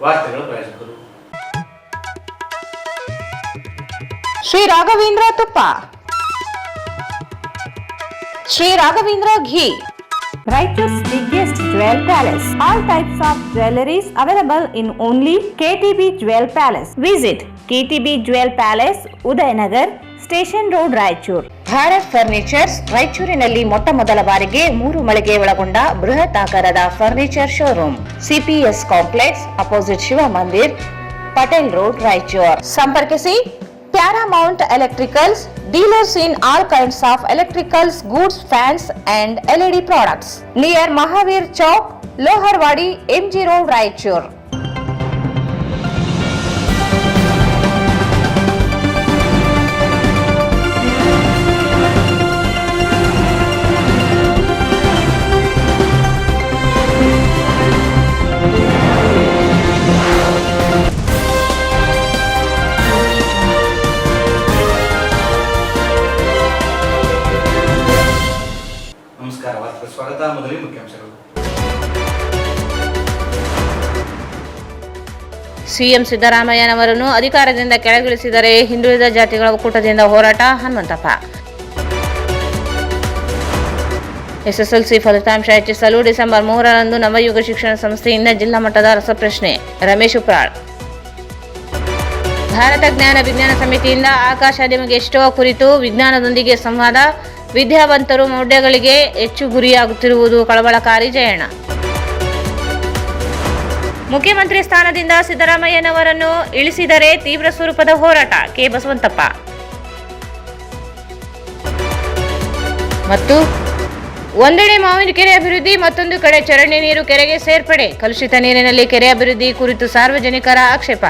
ವಾರ್ತೆಗಳ ಪ್ರಾಯೋಜಕರು ಶ್ರೀ ರಾಘವೇಂದ್ರ ತುಪ್ಪ, ಶ್ರೀ ರಾಘವೇಂದ್ರ ಘೀ, Raichur's biggest jewel palace. All types of jewelries available in only KTB Jewel Palace. Visit KTB Jewel Palace, Udayanagar, station road, Raichur. Bharat furnitures ರಾಯಚೂರಿನಲ್ಲಿ ಮೊಟ್ಟ ಮೊದಲ ಬಾರಿಗೆ 3 ಮಳಿಗೆ ಒಳಗೊಂಡ ಬೃಹತ್ ಆಕಾರದ furniture showroom. CPS complex opposite Shiva Mandir, Patel road, Raichur. ಸಂಪರ್ಕಿಸಿ Paramount Electricals, dealers in all kinds of electricals, goods, fans and LED products. Near Mahavir Chowk, Loharwadi, MG Road, Raichur. ನಮಸ್ಕಾರ, ವಾರ್ತೆಗೆ ಸ್ವಾಗತ. ಮೊದಲಿಗೆ ಮುಖ್ಯಾಂಶಗಳು. ಸಿಎಂ ಸಿದ್ದರಾಮಯ್ಯನವರನ್ನು ಅಧಿಕಾರದಿಂದ ಕೆಳಗಿಳಿಸಿದರೆ ಹಿಂದುಳಿದ ಜಾತಿಗಳ ಒಕ್ಕೂಟದಿಂದ ಹೋರಾಟ, ಹನುಮಂತಪ್ಪ. ಎಸ್ಎಸ್ಎಲ್ಸಿ ಫಲಿತಾಂಶ ಹೆಚ್ಚಿಸಲು ಡಿಸೆಂಬರ್ 3ರಂದು ನವಯುಗ ಶಿಕ್ಷಣ ಸಂಸ್ಥೆಯಿಂದ ಜಿಲ್ಲಾ ಮಟ್ಟದ ರಸಪ್ರಶ್ನೆ, ರಮೇಶ್ ಉಪ್ರಾಳ್. ಭಾರತ ಜ್ಞಾನ ವಿಜ್ಞಾನ ಸಮಿತಿಯಿಂದ ಆಕಾಶ ನಿಮಗೆ ಎಷ್ಟೋ ಕುರಿತು ವಿಜ್ಞಾನದೊಂದಿಗೆ ಸಂವಾದ, ವಿದ್ಯಾವಂತರು ಮೌಢ್ಯಗಳಿಗೆ ಹೆಚ್ಚು ಗುರಿಯಾಗುತ್ತಿರುವುದು ಕಳವಳಕಾರಿ, ಜಯಣ್ಣ. ಮುಖ್ಯಮಂತ್ರಿ ಸ್ಥಾನದಿಂದ ಸಿದ್ದರಾಮಯ್ಯನವರನ್ನು ಇಳಿಸಿದರೆ ತೀವ್ರ ಸ್ವರೂಪದ ಹೋರಾಟ, ಕೆ ಬಸವಂತಪ್ಪ. ಮತ್ತು ಒಂದೆಡೆ ಮಾವಿನ ಕೆರೆ ಅಭಿವೃದ್ಧಿ, ಮತ್ತೊಂದು ಕಡೆ ಚರಂಡಿ ನೀರು ಕೆರೆಗೆ ಸೇರ್ಪಡೆ, ಕಲುಷಿತ ನೀರಿನಲ್ಲಿ ಕೆರೆ ಅಭಿವೃದ್ಧಿ ಕುರಿತು ಸಾರ್ವಜನಿಕರ ಆಕ್ಷೇಪ.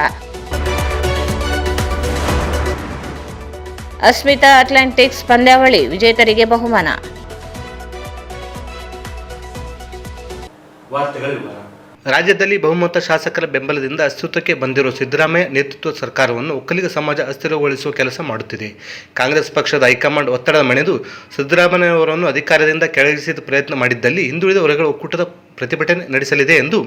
ಅಸ್ಮಿತಾ ಅಟ್ಲಾಂಟಿಕ್ಸ್ ಪಂದ್ಯಾವಳಿ ವಿಜೇತರಿಗೆ ಬಹುಮಾನ. ರಾಜ್ಯದಲ್ಲಿ ಬಹುಮತ ಶಾಸಕರ ಬೆಂಬಲದಿಂದ ಅಸ್ತಿತ್ವಕ್ಕೆ ಬಂದಿರುವ ಸಿದ್ದರಾಮಯ್ಯ ನೇತೃತ್ವದ ಸರ್ಕಾರವನ್ನು ಒಕ್ಕಲಿಗ ಸಮಾಜ ಅಸ್ಥಿರಗೊಳಿಸುವ ಕೆಲಸ ಮಾಡುತ್ತಿದೆ. ಕಾಂಗ್ರೆಸ್ ಪಕ್ಷದ ಹೈಕಮಾಂಡ್ ಒತ್ತಡ ಮಣಿದು ಸಿದ್ದರಾಮಯ್ಯವರನ್ನು ಅಧಿಕಾರದಿಂದ ಕೆಳಗಿಳಿಸಿದ ಪ್ರಯತ್ನ ಮಾಡಿದ್ದಲ್ಲಿ ಹಿಂದುಳಿದ ವರ್ಗಗಳ ಒಕ್ಕೂಟದ ಪ್ರತಿಭಟನೆ ನಡೆಸಲಿದೆ ಎಂದು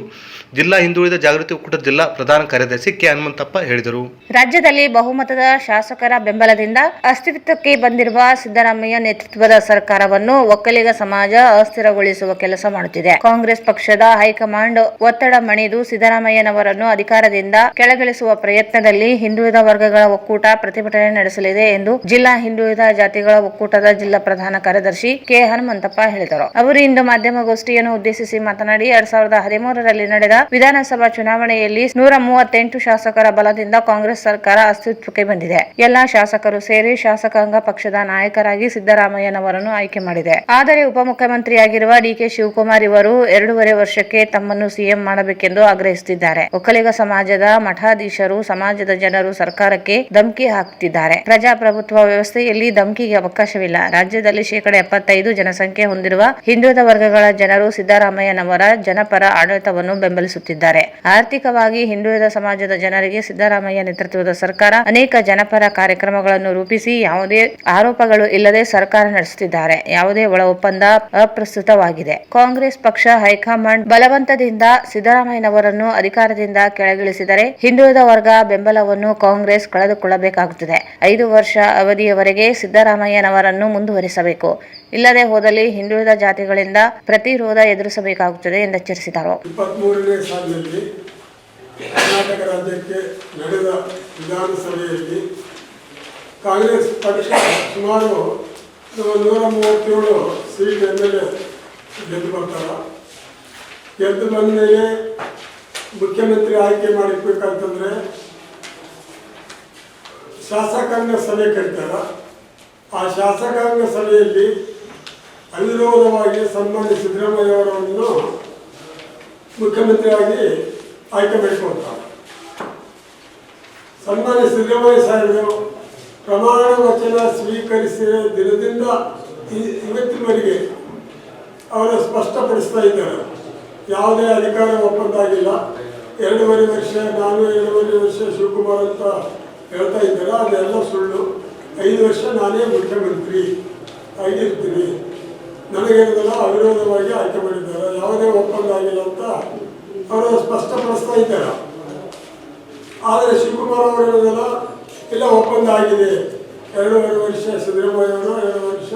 ಜಿಲ್ಲಾ ಹಿಂದುಳಿದ ಜಾಗೃತಿ ಒಕ್ಕೂಟದ ಜಿಲ್ಲಾ ಪ್ರಧಾನ ಕಾರ್ಯದರ್ಶಿ ಕೆ ಹನುಮಂತಪ್ಪ ಹೇಳಿದರು. ರಾಜ್ಯದಲ್ಲಿ ಬಹುಮತದ ಶಾಸಕರ ಬೆಂಬಲದಿಂದ ಅಸ್ತಿತ್ವಕ್ಕೆ ಬಂದಿರುವ ಸಿದ್ದರಾಮಯ್ಯ ನೇತೃತ್ವದ ಸರ್ಕಾರವನ್ನು ಒಕ್ಕಲಿಗ ಸಮಾಜ ಅಸ್ಥಿರಗೊಳಿಸುವ ಕೆಲಸ ಮಾಡುತ್ತಿದೆ. ಕಾಂಗ್ರೆಸ್ ಪಕ್ಷದ ಹೈಕಮಾಂಡ್ ಒತ್ತಡ ಮಣಿದು ಸಿದ್ದರಾಮಯ್ಯನವರನ್ನು ಅಧಿಕಾರದಿಂದ ಕೆಳಗಿಳಿಸುವ ಪ್ರಯತ್ನದಲ್ಲಿ ಹಿಂದುಳಿದ ವರ್ಗಗಳ ಒಕ್ಕೂಟ ಪ್ರತಿಭಟನೆ ನಡೆಸಲಿದೆ ಎಂದು ಜಿಲ್ಲಾ ಹಿಂದುಳಿದ ಜಾತಿಗಳ ಒಕ್ಕೂಟದ ಜಿಲ್ಲಾ ಪ್ರಧಾನ ಕಾರ್ಯದರ್ಶಿ ಕೆ ಹನುಮಂತಪ್ಪ ಹೇಳಿದರು. ಅವರು ಇಂದು ಮಾಧ್ಯಮಗೋಷ್ಠಿಯನ್ನು ಉದ್ದೇಶಿಸಿ ಮಾತನಾಡಿ 2013ರಲ್ಲಿ ನಡೆದ ವಿಧಾನಸಭಾ ಚುನಾವಣೆಯಲ್ಲಿ 138 ಶಾಸಕರ ಬಲದಿಂದ ಕಾಂಗ್ರೆಸ್ ಸರ್ಕಾರ ಅಸ್ತಿತ್ವಕ್ಕೆ ಬಂದಿದೆ. ಎಲ್ಲಾ ಶಾಸಕರು ಸೇರಿ ಶಾಸಕಾಂಗ ಪಕ್ಷದ ನಾಯಕರಾಗಿ ಸಿದ್ದರಾಮಯ್ಯನವರನ್ನು ಆಯ್ಕೆ ಮಾಡಿದೆ. ಆದರೆ ಉಪಮುಖ್ಯಮಂತ್ರಿಯಾಗಿರುವ ಡಿಕೆ ಶಿವಕುಮಾರ್ ಇವರು 2.5 ವರ್ಷಕ್ಕೆ ತಮ್ಮನ್ನು ಸಿಎಂ ಮಾಡಬೇಕೆಂದು ಆಗ್ರಹಿಸುತ್ತಿದ್ದಾರೆ. ಒಕ್ಕಲಿಗ ಸಮಾಜದ ಮಠಾಧೀಶರು, ಸಮಾಜದ ಜನರು ಸರ್ಕಾರಕ್ಕೆ ಧಮಕಿ ಹಾಕುತ್ತಿದ್ದಾರೆ. ಪ್ರಜಾಪ್ರಭುತ್ವ ವ್ಯವಸ್ಥೆಯಲ್ಲಿ ಧಮಕಿಗೆ ಅವಕಾಶವಿಲ್ಲ. ರಾಜ್ಯದಲ್ಲಿ 75% ಜನಸಂಖ್ಯೆ ಹೊಂದಿರುವ ಹಿಂದುಳಿದ ವರ್ಗಗಳ ಜನರು ಸಿದ್ದರಾಮಯ್ಯನವರ ಜನಪರ ಆಡಳಿತವನ್ನು ಬೆಂಬಲಿಸುತ್ತಿದ್ದಾರೆ. ಆರ್ಥಿಕವಾಗಿ ಹಿಂದುಳಿದ ಸಮಾಜದ ಜನರಿಗೆ ಸಿದ್ದರಾಮಯ್ಯ ನೇತೃತ್ವದ ಸರ್ಕಾರ ಅನೇಕ ಜನಪರ ಕಾರ್ಯಕ್ರಮಗಳನ್ನು ರೂಪಿಸಿ ಯಾವುದೇ ಆರೋಪಗಳು ಇಲ್ಲದೆ ಸರ್ಕಾರ ನಡೆಸುತ್ತಿದ್ದಾರೆ. ಯಾವುದೇ ಒಳ ಒಪ್ಪಂದ ಅಪ್ರಸ್ತುತವಾಗಿದೆ. ಕಾಂಗ್ರೆಸ್ ಪಕ್ಷ ಹೈಕಮಾಂಡ್ ಬಲವಂತದಿಂದ ಸಿದ್ದರಾಮಯ್ಯನವರನ್ನು ಅಧಿಕಾರದಿಂದ ಕೆಳಗಿಳಿಸಿದರೆ ಹಿಂದುಳಿದ ವರ್ಗ ಬೆಂಬಲವನ್ನು ಕಾಂಗ್ರೆಸ್ ಕಳೆದುಕೊಳ್ಳಬೇಕಾಗುತ್ತದೆ. 5 ವರ್ಷ ಅವಧಿಯವರೆಗೆ ಸಿದ್ದರಾಮಯ್ಯನವರನ್ನು ಮುಂದುವರಿಸಬೇಕು. ಇಲ್ಲದೆ ಹೋದಲ್ಲಿ ಹಿಂದುಳಿದ ಜಾತಿಗಳಿಂದ ಪ್ರತಿರೋಧ ಎದುರಿಸಬೇಕಾಗುತ್ತದೆ ಎಂದು ಎಚ್ಚರಿಸಿದರು. 23ನೇ ಸಾಲಿನಲ್ಲಿ ಕರ್ನಾಟಕ ರಾಜ್ಯಕ್ಕೆ ನಡೆದ ವಿಧಾನಸಭೆಯಲ್ಲಿ ಕಾಂಗ್ರೆಸ್ ಪಕ್ಷ ಸುಮಾರು 137 ಸೀಟ್ ಎಮ್ಮೆಲ್ಯೆ ಗೆದ್ದು ಬರ್ತಾರೆ. ಗೆದ್ದು ಬಂದ ಮೇಲೆ ಮುಖ್ಯಮಂತ್ರಿ ಆಯ್ಕೆ ಮಾಡಬೇಕಂತಂದರೆ ಶಾಸಕಾಂಗ ಸಭೆ ಕರೀತಾರೆ. ಆ ಶಾಸಕಾಂಗ ಸಭೆಯಲ್ಲಿ ಅವಿರೋಧವಾಗಿ ಸನ್ಮಾನ್ಯ ಸಿದ್ದರಾಮಯ್ಯ ಅವರನ್ನು ಮುಖ್ಯಮಂತ್ರಿಯಾಗಿ ಆಯ್ಕೆ ಮಾಡಿಕೊಳ್ತಾರೆ. ಸನ್ಮಾನ್ಯ ಸಿದ್ದರಾಮಯ್ಯ ಸಾಹೇಬರು ಪ್ರಮಾಣ ವಚನ ಸ್ವೀಕರಿಸಿದ ದಿನದಿಂದ ಇವತ್ತಿನವರೆಗೆ ಅವರು ಸ್ಪಷ್ಟಪಡಿಸ್ತಾ ಇದ್ದಾರೆ. ಯಾವುದೇ ಅಧಿಕಾರ ಒಪ್ಪಂದ ಆಗಿಲ್ಲ. 2.5 ವರ್ಷ ನಾನು 2.5 ವರ್ಷ ಶಿವಕುಮಾರ್ ಅಂತ ಹೇಳ್ತಾ ಇದ್ದಾರೆ. ಅದೆಲ್ಲ ಸುಳ್ಳು. 5 ವರ್ಷ ನಾನೇ ಮುಖ್ಯಮಂತ್ರಿ ಆಗಿರ್ತೀನಿ. ನನಗೇನದಲ್ಲ ಅವಿರೋಧವಾಗಿ ಆಯ್ಕೆ ಮಾಡಿದ್ದಾರೆ. ಯಾವುದೇ ಒಪ್ಪಂದ ಆಗಿಲ್ಲ ಅಂತ ಅವರು ಸ್ಪಷ್ಟಪಡಿಸ್ತಾ ಇದ್ದಾರೆ. ಆದರೆ ಶಿವಕುಮಾರ್ ಅವರು ಹೇಳೋದಲ್ಲ, ಇಲ್ಲ ಒಪ್ಪಂದ ಆಗಿದೆ, 2.5 ವರ್ಷ ಸಿದ್ದರಾಮಯ್ಯ ಅವರು, 2 ವರ್ಷ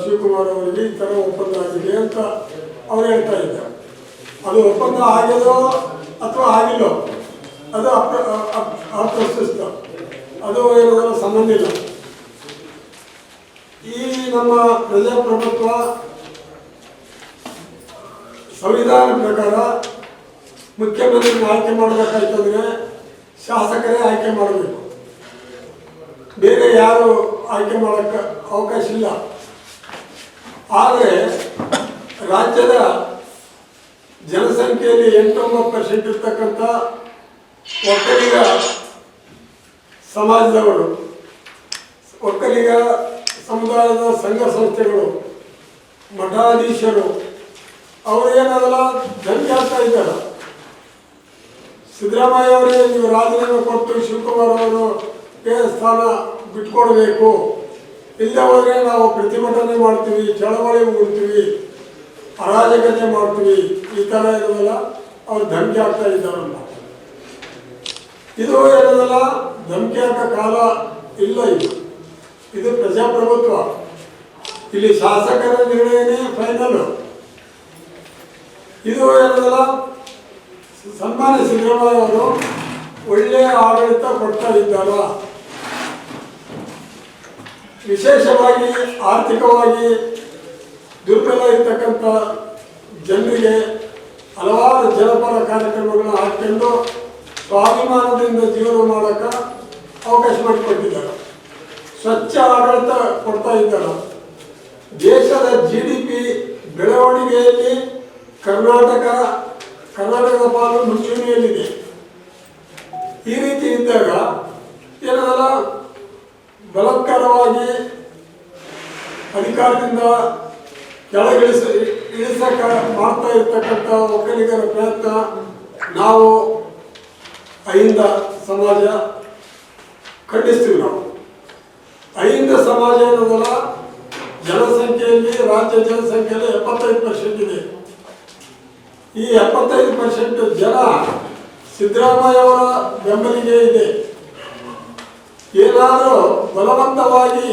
ಶಿವಕುಮಾರ್ ಅವರಿಗೆ ಈ ಥರ ಒಪ್ಪಂದ ಆಗಿದೆ ಅಂತ ಅವ್ರು ಹೇಳ್ತಾ ಇದ್ದಾರೆ. ಅದು ಒಪ್ಪಂದ ಆಗಿದೋ ಅಥವಾ ಆಗಿಲ್ಲೋ ಅದು ಅಪ್ರಸ್ತುತ, ಅದು ಏನೋ ಸಂಬಂಧ ಇಲ್ಲ. ಈ ನಮ್ಮ ಪ್ರಜಾಪ್ರಭುತ್ವ ಸಂವಿಧಾನ ಪ್ರಕಾರ ಮುಖ್ಯಮಂತ್ರಿ ಆಯ್ಕೆ ಮಾಡಬೇಕಾಯ್ತಂದ್ರೆ ಶಾಸಕರೇ ಆಯ್ಕೆ ಮಾಡಬೇಕು, ಬೇರೆ ಯಾರು ಆಯ್ಕೆ ಮಾಡೋಕ್ಕೆ ಅವಕಾಶ ಇಲ್ಲ. ಆದರೆ ರಾಜ್ಯದ ಜನಸಂಖ್ಯೆಯಲ್ಲಿ 8-9% ಇರ್ತಕ್ಕಂಥ ಒಕ್ಕಲಿಗ ಸಮಾಜದವರು, ಒಕ್ಕಲಿಗ ಸಮುದಾಯದ ಸಂಘ ಸಂಸ್ಥೆಗಳು, ಮಠಾಧೀಶರು ಅವರು ಏನದಲ್ಲ ಧಮಕಿ ಹಾಕ್ತಾ ಇದ್ದಾರೆ. ಸಿದ್ದರಾಮಯ್ಯ ಅವರಿಗೆ ನೀವು ರಾಜೀನಾಮೆ ಕೊಟ್ಟು ಶಿವಕುಮಾರ್ ಅವರಿಗೆ ಸ್ಥಾನ ಬಿಟ್ಕೊಡ್ಬೇಕು, ಇಲ್ಲ ಹೋದರೆ ನಾವು ಪ್ರತಿಭಟನೆ ಮಾಡ್ತೀವಿ, ಚಳವಳಿ ಹೋಗ್ತೀವಿ, ಅರಾಜಕತೆ ಮಾಡ್ತೀವಿ, ಈ ಥರ ಇರೋದಲ್ಲ ಅವ್ರು ಧಮಕಿ ಹಾಕ್ತಾ ಇದ್ದಾರಲ್ಲ. ಇದು ಏನದಲ್ಲ ಧಮಕಿ ಹಾಕೋ ಕಾಲ ಇಲ್ಲ. ಇದು ಪ್ರಜಾಪ್ರಭುತ್ವ. ಇಲ್ಲಿ ಶಾಸಕರ ನಿರ್ಣಯನೇ ಫೈನಲ್. ಇದು ಏನದಲ್ಲ ಸನ್ಮಾನ್ಯ ಸಿದ್ದರಾಮಯ್ಯ ಅವರು ಒಳ್ಳೆಯ ಆಡಳಿತ ಕೊಡ್ತಾ ಇದ್ದಾರ. ವಿಶೇಷವಾಗಿ ಆರ್ಥಿಕವಾಗಿ ದುರ್ಬಲ ಇರ್ತಕ್ಕಂಥ ಜನರಿಗೆ ಹಲವಾರು ಜನಪರ ಕಾರ್ಯಕ್ರಮಗಳನ್ನು ಹಾಕೊಂಡು ಸ್ವಾಭಿಮಾನದಿಂದ ಜೀವನ ಮಾಡೋಕ್ಕೆ ಅವಕಾಶ ಮಾಡಿಕೊಟ್ಟಿದ್ದಾರೆ. ಸ್ವಚ್ಛ ಆಡಳಿತ ಕೊಡ್ತಾ ಇದ್ದಾರೆ. ದೇಶದ GDP ಬೆಳವಣಿಗೆಯಲ್ಲಿ ಕರ್ನಾಟಕದ ಪಾಲು ಮುಂಚೂಣಿಯಲ್ಲಿದೆ. ಈ ರೀತಿ ಇದ್ದಾಗ ಏನಲ್ಲ ಬಲಾತ್ಕಾರವಾಗಿ ಅಧಿಕಾರದಿಂದ ಇಳಿಸಕ್ಕೆ ಮಾಡ್ತಾ ಇರ್ತಕ್ಕಂಥ ಒಕ್ಕಲಿಗರ ಪ್ರಯತ್ನ ನಾವು ಅಹಿಂದ ಸಮಾಜ ಖಂಡಿಸ್ತೀವಿ. ನಾವು ಅಹಿಂದ ಸಮಾಜ ಅನ್ನೋದಲ್ಲ ಜನಸಂಖ್ಯೆಯಲ್ಲಿ, ರಾಜ್ಯ ಜನಸಂಖ್ಯೆಯಲ್ಲಿ 75% ಇದೆ. ಈ 75% ಜನ ಸಿದ್ದರಾಮಯ್ಯ ಅವರ ಬೆಂಬಲಿಗೆ ಇದೆ. ಏನಾದರೂ ಬಲವಂತವಾಗಿ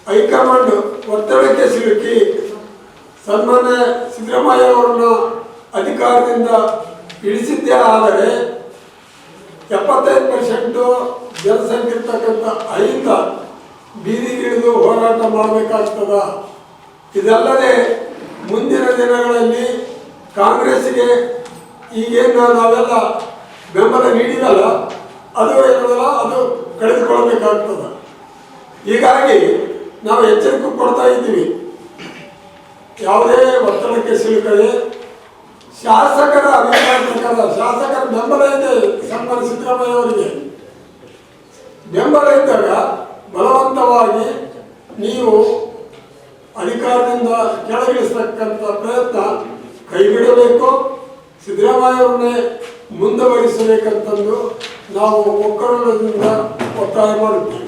ಹೈಕಮಾಂಡ್ ಒತ್ತಡಕ್ಕೆ ಸಿಲುಕಿ ಸನ್ಮಾನ್ಯ ಸಿದ್ದರಾಮಯ್ಯ ಅವರನ್ನ ಅಧಿಕಾರದಿಂದ ಇಳಿಸಿದ್ದೇ ಆದರೆ 75% ಜನಸಂಖ್ಯೆ ಇರ್ತಕ್ಕಂಥ ಅಹಿಂದ ಬೀದಿಗಿಳಿದು ಹೋರಾಟ ಮಾಡಬೇಕಾಗ್ತದ. ಇದಲ್ಲದೆ ಮುಂದಿನ ದಿನಗಳಲ್ಲಿ ಕಾಂಗ್ರೆಸ್ಗೆ ಈಗೇನು ನಾವೆಲ್ಲ ಬೆಂಬಲ ನೀಡಿದಲ್ಲ ಅದು ಏನಲ್ಲ ಅದು ಕಳೆದುಕೊಳ್ಳಬೇಕಾಗ್ತದೆ. ಹೀಗಾಗಿ ನಾವು ಎಚ್ಚರಿಕೆ ಕೊಡ್ತಾ ಇದ್ದೀವಿ, ಯಾವುದೇ ಒತ್ತಡಕ್ಕೆ ಸಿಲುಕದೆ ಶಾಸಕರ ಅಭಿಪ್ರಾಯ ಪ್ರಕಾರ ಶಾಸಕರ ಬೆಂಬಲ ಇದೆ. ಸನ್ಮಾನ್ಯ ಸಿದ್ದರಾಮಯ್ಯ ಅವರಿಗೆ ಬೆಂಬಲ ಇದ್ದಾಗ ಬಲವಂತವಾಗಿ ನೀವು ಅಧಿಕಾರದಿಂದ ಕೆಳಗಿಳಿಸ್ತಕ್ಕಂಥ ಪ್ರಯತ್ನ ಕೈಬಿಡಬೇಕು, ಸಿದ್ದರಾಮಯ್ಯ ಅವರನ್ನೇ ಮುಂದುವರಿಸಬೇಕಂತಂದು ನಾವು ಒಕ್ಕೂಟದಿಂದ ಒತ್ತಾಯ ಮಾಡುತ್ತೇವೆ.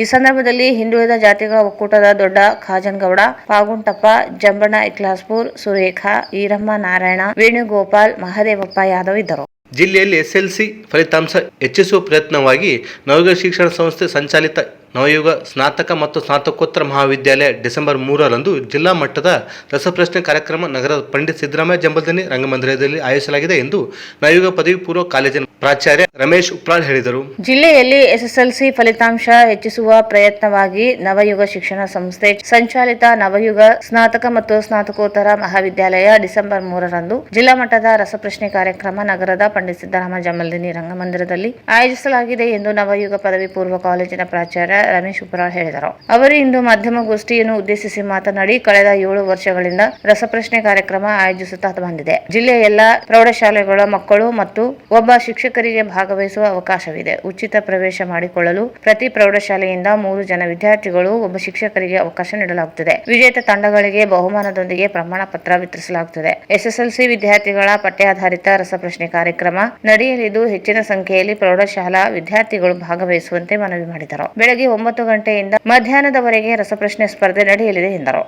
ಈ ಸಂದರ್ಭದಲ್ಲಿ ಹಿಂದುಳಿದ ಜಾತಿಗಳ ಒಕ್ಕೂಟದ ದೊಡ್ಡ ಖಾಜನಗೌಡ, ಪಾಗುಂಟಪ್ಪ, ಜಂಬಣ್ಣ ಇಕ್ಲಾಸ್ಪುರ್, ಸುರೇಖಾ, ಈರಮ್ಮ ನಾರಾಯಣ, ವೇಣುಗೋಪಾಲ್, ಮಹದೇವಪ್ಪ ಯಾದವ್ ಇದ್ದರು. ಜಿಲ್ಲೆಯಲ್ಲಿ SLC ಫಲಿತಾಂಶ ಹೆಚ್ಚಿಸುವ ಪ್ರಯತ್ನವಾಗಿ ನವಯುಗ ಶಿಕ್ಷಣ ಸಂಸ್ಥೆ ಸಂಚಾಲಿತ ನವಯುಗ ಸ್ನಾತಕ ಮತ್ತು ಸ್ನಾತಕೋತ್ತರ ಮಹಾವಿದ್ಯಾಲಯ ಡಿಸೆಂಬರ್ 3ರಂದು ಜಿಲ್ಲಾ ಮಟ್ಟದ ರಸಪ್ರಶ್ನೆ ಕಾರ್ಯಕ್ರಮ ನಗರದ ಪಂಡಿತ್ ಸಿದ್ದರಾಮಯ್ಯ ಜಂಬಲ್ದನಿ ರಂಗಮಂದಿರದಲ್ಲಿ ಆಯೋಜಿಸಲಾಗಿದೆ ಎಂದು ನವಯುಗ ಪದವಿ ಪೂರ್ವ ಕಾಲೇಜಿನ ಪ್ರಾಚಾರ್ಯ ರಮೇಶ್ ಉಪ್ರಾಳ್ ಹೇಳಿದರು. ಜಿಲ್ಲೆಯಲ್ಲಿ SSLC ಫಲಿತಾಂಶ ಹೆಚ್ಚಿಸುವ ಪ್ರಯತ್ನವಾಗಿ ನವಯುಗ ಶಿಕ್ಷಣ ಸಂಸ್ಥೆ ಸಂಚಾಲಿತ ನವಯುಗ ಸ್ನಾತಕ ಮತ್ತು ಸ್ನಾತಕೋತ್ತರ ಮಹಾವಿದ್ಯಾಲಯ ಡಿಸೆಂಬರ್ 3ರಂದು ಜಿಲ್ಲಾ ಮಟ್ಟದ ರಸಪ್ರಶ್ನೆ ಕಾರ್ಯಕ್ರಮ ನಗರದ ಪಂಡಿತ್ ಸಿದ್ದರಾಮಯ್ಯ ಜಂಬಲ್ದನಿ ರಂಗಮಂದಿರದಲ್ಲಿ ಆಯೋಜಿಸಲಾಗಿದೆ ಎಂದು ನವಯುಗ ಪದವಿ ಪೂರ್ವ ಕಾಲೇಜಿನ ಪ್ರಾಚಾರ್ಯ ರಮೇಶ್ ಉಪ್ರಾಳ್ ಹೇಳಿದರು. ಅವರು ಇಂದು ಮಾಧ್ಯಮಗೋಷ್ಠಿಯನ್ನು ಉದ್ದೇಶಿಸಿ ಮಾತನಾಡಿ, ಕಳೆದ 7 ವರ್ಷಗಳಿಂದ ರಸಪ್ರಶ್ನೆ ಕಾರ್ಯಕ್ರಮ ಆಯೋಜಿಸುತ್ತಾ ಬಂದಿದೆ. ಜಿಲ್ಲೆಯ ಎಲ್ಲಾ ಪ್ರೌಢಶಾಲೆಗಳ ಮಕ್ಕಳು ಮತ್ತು ಒಬ್ಬ ಶಿಕ್ಷಕರಿಗೆ ಭಾಗವಹಿಸುವ ಅವಕಾಶವಿದೆ. ಉಚಿತ ಪ್ರವೇಶ ಮಾಡಿಕೊಳ್ಳಲು ಪ್ರತಿ ಪ್ರೌಢಶಾಲೆಯಿಂದ 3 ಜನ ವಿದ್ಯಾರ್ಥಿಗಳು, ಒಬ್ಬ ಶಿಕ್ಷಕರಿಗೆ ಅವಕಾಶ ನೀಡಲಾಗುತ್ತದೆ. ವಿಜೇತ ತಂಡಗಳಿಗೆ ಬಹುಮಾನದೊಂದಿಗೆ ಪ್ರಮಾಣ ಪತ್ರ ವಿತರಿಸಲಾಗುತ್ತದೆ. SSLC ವಿದ್ಯಾರ್ಥಿಗಳ ಪಠ್ಯಾಧಾರಿತ ರಸಪ್ರಶ್ನೆ ಕಾರ್ಯಕ್ರಮ ನಡೆಯಲಿದ್ದು ಹೆಚ್ಚಿನ ಸಂಖ್ಯೆಯಲ್ಲಿ ಪ್ರೌಢಶಾಲಾ ವಿದ್ಯಾರ್ಥಿಗಳು ಭಾಗವಹಿಸುವಂತೆ ಮನವಿ ಮಾಡಿದರು. ಬೆಳಗ್ಗೆ 9 ಗಂಟೆಯಿಂದ ಮಧ್ಯಾಹ್ನದವರೆಗೆ ರಸಪ್ರಶ್ನೆ ಸ್ಪರ್ಧೆ ನಡೆಯಲಿದೆ ಎಂದರು.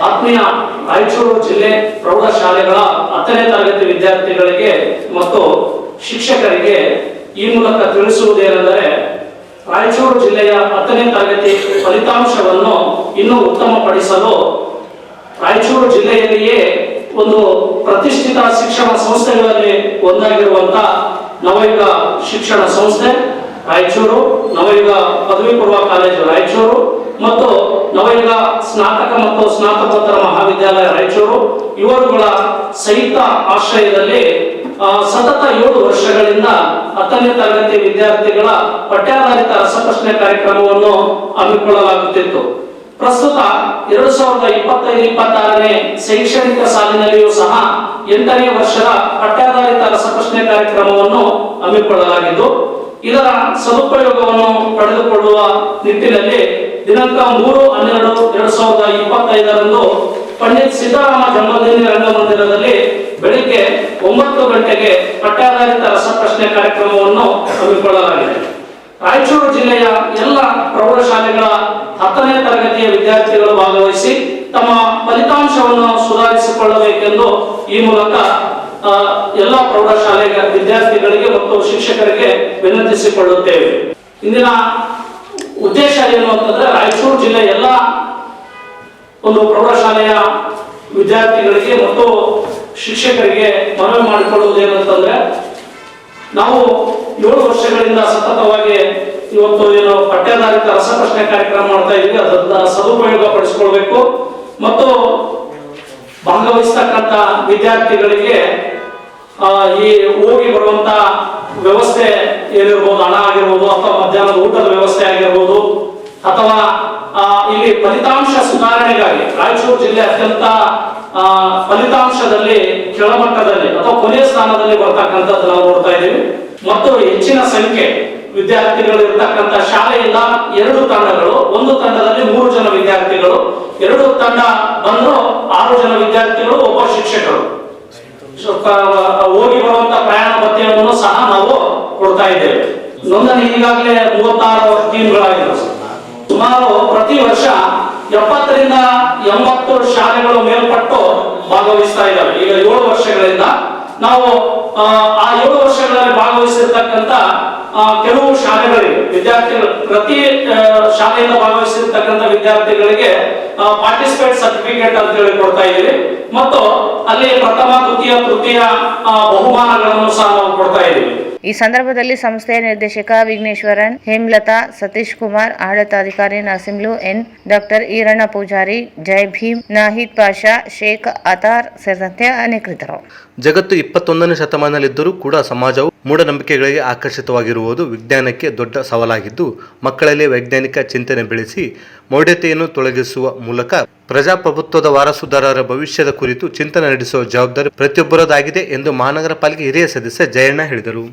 ಆತ್ಮೀಯ ರಾಯಚೂರು ಜಿಲ್ಲೆ ಪ್ರೌಢಶಾಲೆಗಳ 10ನೇ ತರಗತಿ ವಿದ್ಯಾರ್ಥಿಗಳಿಗೆ ಮತ್ತು ಶಿಕ್ಷಕರಿಗೆ ಈ ಮೂಲಕ ತಿಳಿಸುವುದೇನೆಂದರೆ, ರಾಯಚೂರು ಜಿಲ್ಲೆಯ 10ನೇ ತರಗತಿ ಫಲಿತಾಂಶವನ್ನು ಇನ್ನೂ ಉತ್ತಮಪಡಿಸಲು ರಾಯಚೂರು ಜಿಲ್ಲೆಯಲ್ಲಿಯೇ ಒಂದು ಪ್ರತಿಷ್ಠಿತ ಶಿಕ್ಷಣ ಸಂಸ್ಥೆಗಳಲ್ಲಿ ಒಂದಾಗಿರುವಂತಹ ನವಯುಗ ಶಿಕ್ಷಣ ಸಂಸ್ಥೆ ರಾಯಚೂರು, ನವಯುಗ ಪದವಿ ಪೂರ್ವ ಕಾಲೇಜು ರಾಯಚೂರು ಮತ್ತು ನವಯುಗ ಸ್ನಾತಕ ಮತ್ತು ಸ್ನಾತಕೋತ್ತರ ಮಹಾವಿದ್ಯಾಲಯ ರಾಯಚೂರು ಇವರುಗಳ ಸಂಯುಕ್ತ ಆಶ್ರಯದಲ್ಲಿ ಸತತ 7 ವರ್ಷಗಳಿಂದ 10ನೇ ತರಗತಿ ವಿದ್ಯಾರ್ಥಿಗಳ ಪಠ್ಯಾಧಾರಿತ ರಸಪ್ರಶ್ನೆ ಕಾರ್ಯಕ್ರಮವನ್ನು ಹಮ್ಮಿಕೊಳ್ಳಲಾಗುತ್ತಿತ್ತು. ಪ್ರಸ್ತುತ 2025-26ನೇ ಶೈಕ್ಷಣಿಕ ಸಾಲಿನಲ್ಲಿಯೂ ಸಹ 8ನೇ ವರ್ಷದ ಪಠ್ಯಾಧಾರಿತ ರಸಪ್ರಶ್ನೆ ಕಾರ್ಯಕ್ರಮವನ್ನು ಹಮ್ಮಿಕೊಳ್ಳಲಾಗಿದ್ದು, ಇದರ ಸದುಪಯೋಗವನ್ನು ಪಡೆದುಕೊಳ್ಳುವ ನಿಟ್ಟಿನಲ್ಲಿ ದಿನಾಂಕ 3/12/2025ರಂದು ಪಂಡಿತ್ ಸಿದ್ದರಾಮ ಜನ್ಮದಿನ ರಂಗಮಂದಿರದಲ್ಲಿ ಬೆಳಿಗ್ಗೆ 9 ಗಂಟೆಗೆ ಪಠ್ಯಾಧಾರಿತ ರಸಪ್ರಶ್ನೆ ಕಾರ್ಯಕ್ರಮವನ್ನು ಹಮ್ಮಿಕೊಳ್ಳಲಾಗಿದೆ. ರಾಯಚೂರು ಜಿಲ್ಲೆಯ ಎಲ್ಲ ಪ್ರೌಢಶಾಲೆಗಳ 10ನೇ ತರಗತಿಯ ವಿದ್ಯಾರ್ಥಿಗಳು ಭಾಗವಹಿಸಿ ತಮ್ಮ ಫಲಿತಾಂಶವನ್ನು ಸುಧಾರಿಸಿಕೊಳ್ಳಬೇಕೆಂದು ಈ ಮೂಲಕ ಎಲ್ಲ ಪ್ರೌಢಶಾಲೆ ವಿದ್ಯಾರ್ಥಿಗಳಿಗೆ ಮತ್ತು ಶಿಕ್ಷಕರಿಗೆ ವಿನಂತಿಸಿಕೊಳ್ಳುತ್ತೇವೆ. ಇಂದಿನ ಉದ್ದೇಶ ಏನು ಅಂತಂದ್ರೆ, ರಾಯಚೂರು ಜಿಲ್ಲೆ ಎಲ್ಲ ಒಂದು ಪ್ರೌಢಶಾಲೆಯ ವಿದ್ಯಾರ್ಥಿಗಳಿಗೆ ಮತ್ತು ಶಿಕ್ಷಕರಿಗೆ ಮನವಿ ಮಾಡಿಕೊಳ್ಳುವುದೇನಂತಂದ್ರೆ, ನಾವು 7 ವರ್ಷಗಳಿಂದ ಸತತವಾಗಿ ಇವತ್ತು ಏನು ಪಠ್ಯಾಧಾರಿತ ರಸಪ್ರಶ್ನೆ ಕಾರ್ಯಕ್ರಮ ಮಾಡ್ತಾ ಇದ್ದೀವಿ, ಅದನ್ನ ಸದುಪಯೋಗ ಪಡಿಸಿಕೊಳ್ಬೇಕು ಮತ್ತು ಭಾಗವಹಿಸ್ತಕ್ಕಂಥ ವಿದ್ಯಾರ್ಥಿಗಳಿಗೆ ಈ ಹೋಗಿ ಬರುವಂತ ವ್ಯವಸ್ಥೆ ಏನಿರ್ಬೋದು, ಹಣ ಆಗಿರ್ಬೋದು ಅಥವಾ ಮಧ್ಯಾಹ್ನದ ಊಟದ ವ್ಯವಸ್ಥೆ ಆಗಿರ್ಬೋದು ಅಥವಾ ಇಲ್ಲಿ ಫಲಿತಾಂಶ ಸುಧಾರಣೆಗಾಗಿ ರಾಯಚೂರು ಜಿಲ್ಲೆ ಅತ್ಯಂತ ಫಲಿತಾಂಶದಲ್ಲಿ ಕೆಳಮಟ್ಟದಲ್ಲಿ ಅಥವಾ ಕೊನೆಯ ಸ್ಥಾನದಲ್ಲಿ ಬರ್ತಕ್ಕಂಥದ್ದು ನಾವು ನೋಡ್ತಾ ಇದ್ದೀವಿ. ಮತ್ತು ಹೆಚ್ಚಿನ ಸಂಖ್ಯೆ ವಿದ್ಯಾರ್ಥಿಗಳು ಇರ್ತಕ್ಕಂಥ ಶಾಲೆಯಿಂದ 2 ತಂಡಗಳು, ಒಂದು ತಂಡದಲ್ಲಿ 3 ಜನ ವಿದ್ಯಾರ್ಥಿಗಳು, 2 ತಂಡ ಬಂದ್ರು 6 ಜನ ವಿದ್ಯಾರ್ಥಿಗಳು, ಒಬ್ಬ ಶಿಕ್ಷಕರು. ಹೋಗಿ ಬರುವಂತ ಪ್ರಯಾಣ ಭತ್ಯೆಯನ್ನು ಸಹ ನಾವು ಕೊಡ್ತಾ ಇದ್ದೇವೆ. ನೋಂದಣಿ ಈಗಾಗಲೇ 36 ಟೀಮ್ಗಳಾಗಿವೆ. ಸುಮಾರು ಪ್ರತಿ ವರ್ಷ 70ರಿಂದ 80 ಶಾಲೆಗಳು ಮೇಲ್ಪಟ್ಟು ಭಾಗವಹಿಸ್ತಾ ಇದ್ದಾವೆ. ಈಗ 7 ವರ್ಷಗಳಿಂದ ನಾವು ಆ 7 ವರ್ಷಗಳಲ್ಲಿ ಭಾಗವಹಿಸಿರ್ತಕ್ಕಂಥ ಕೆಲವು ಶಾಲೆಗಳಿಗೆ ವಿದ್ಯಾರ್ಥಿಗಳು, ಪ್ರತಿ ಶಾಲೆಯಿಂದ ಭಾಗವಹಿಸಿರ್ತಕ್ಕಂಥ ವಿದ್ಯಾರ್ಥಿಗಳಿಗೆ ಪಾರ್ಟಿಸಿಪೇಟ್ ಸರ್ಟಿಫಿಕೇಟ್ ಅಂತ ಹೇಳಿ ಕೊಡ್ತಾ ಇದ್ದೀವಿ ಮತ್ತು ಅಲ್ಲಿ ಪ್ರಥಮ, ದ್ವಿತೀಯ, ತೃತೀಯ ಬಹುಮಾನಗಳನ್ನು ಸಹ ನಾವು ಕೊಡ್ತಾ ಇದ್ದೀವಿ. ಈ ಸಂದರ್ಭದಲ್ಲಿ ಸಂಸ್ಥೆಯ ನಿರ್ದೇಶಕ ವಿಘ್ನೇಶ್ವರನ್, ಹೇಮಲತಾ, ಸತೀಶ್ ಕುಮಾರ್, ಆಡಳಿತಾಧಿಕಾರಿ ನರಸಿಂಹಲು ಎನ್, ಡಾಕ್ಟರ್ ಈರಣ್ಣ ಪೂಜಾರಿ, ಜೈ ಭೀಮ್, ನಾಹಿದ್ ಪಾಷಾ, ಶೇಖ್ ಅತಾರ್ ಸೇರಿದಂತೆ ಅನೇಕರಿದ್ದರು. ಜಗತ್ತು 21ನೇ ಶತಮಾನದಲ್ಲಿದ್ದರೂ ಕೂಡ ಸಮಾಜವು ಮೂಢನಂಬಿಕೆಗಳಿಗೆ ಆಕರ್ಷಿತವಾಗಿರುವುದು ವಿಜ್ಞಾನಕ್ಕೆ ದೊಡ್ಡ ಸವಾಲಾಗಿದ್ದು, ಮಕ್ಕಳಲ್ಲಿ ವೈಜ್ಞಾನಿಕ ಚಿಂತನೆ ಬೆಳೆಸಿ ಮೌಢ್ಯತೆಯನ್ನು ತೊಲಗಿಸುವ ಮೂಲಕ ಪ್ರಜಾಪ್ರಭುತ್ವದ ವಾರಸುದಾರರ ಭವಿಷ್ಯದ ಕುರಿತು ಚಿಂತನೆ ನಡೆಸುವ ಜವಾಬ್ದಾರಿ ಪ್ರತಿಯೊಬ್ಬರದಾಗಿದೆ ಎಂದು ಮಹಾನಗರ ಪಾಲಿಕೆ ಹಿರಿಯ ಸದಸ್ಯ ಜಯಣ್ಣ ಹೇಳಿದರು.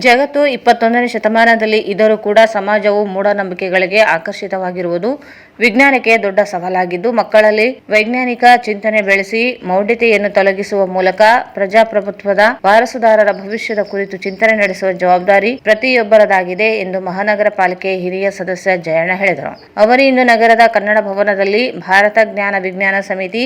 ಜಗತ್ತು 21ನೇ ಶತಮಾನದಲ್ಲಿ ಇದ್ದರೂ ಕೂಡ ಸಮಾಜವು ಮೂಢನಂಬಿಕೆಗಳಿಗೆ ಆಕರ್ಷಿತವಾಗಿರುವುದು ವಿಜ್ಞಾನಕ್ಕೆ ದೊಡ್ಡ ಸವಾಲಾಗಿದ್ದು, ಮಕ್ಕಳಲ್ಲಿ ವೈಜ್ಞಾನಿಕ ಚಿಂತನೆ ಬೆಳೆಸಿ ಮೌಢ್ಯತೆಯನ್ನು ತೊಲಗಿಸುವ ಮೂಲಕ ಪ್ರಜಾಪ್ರಭುತ್ವದ ವಾರಸುದಾರರ ಭವಿಷ್ಯದ ಕುರಿತು ಚಿಂತನೆ ನಡೆಸುವ ಜವಾಬ್ದಾರಿ ಪ್ರತಿಯೊಬ್ಬರದಾಗಿದೆ ಎಂದು ಮಹಾನಗರ ಪಾಲಿಕೆ ಹಿರಿಯ ಸದಸ್ಯ ಜಯಣ್ಣ ಹೇಳಿದರು. ಅವರು ಇಂದು ನಗರದ ಕನ್ನಡ ಭವನದಲ್ಲಿ ಭಾರತ ಜ್ಞಾನ ವಿಜ್ಞಾನ ಸಮಿತಿ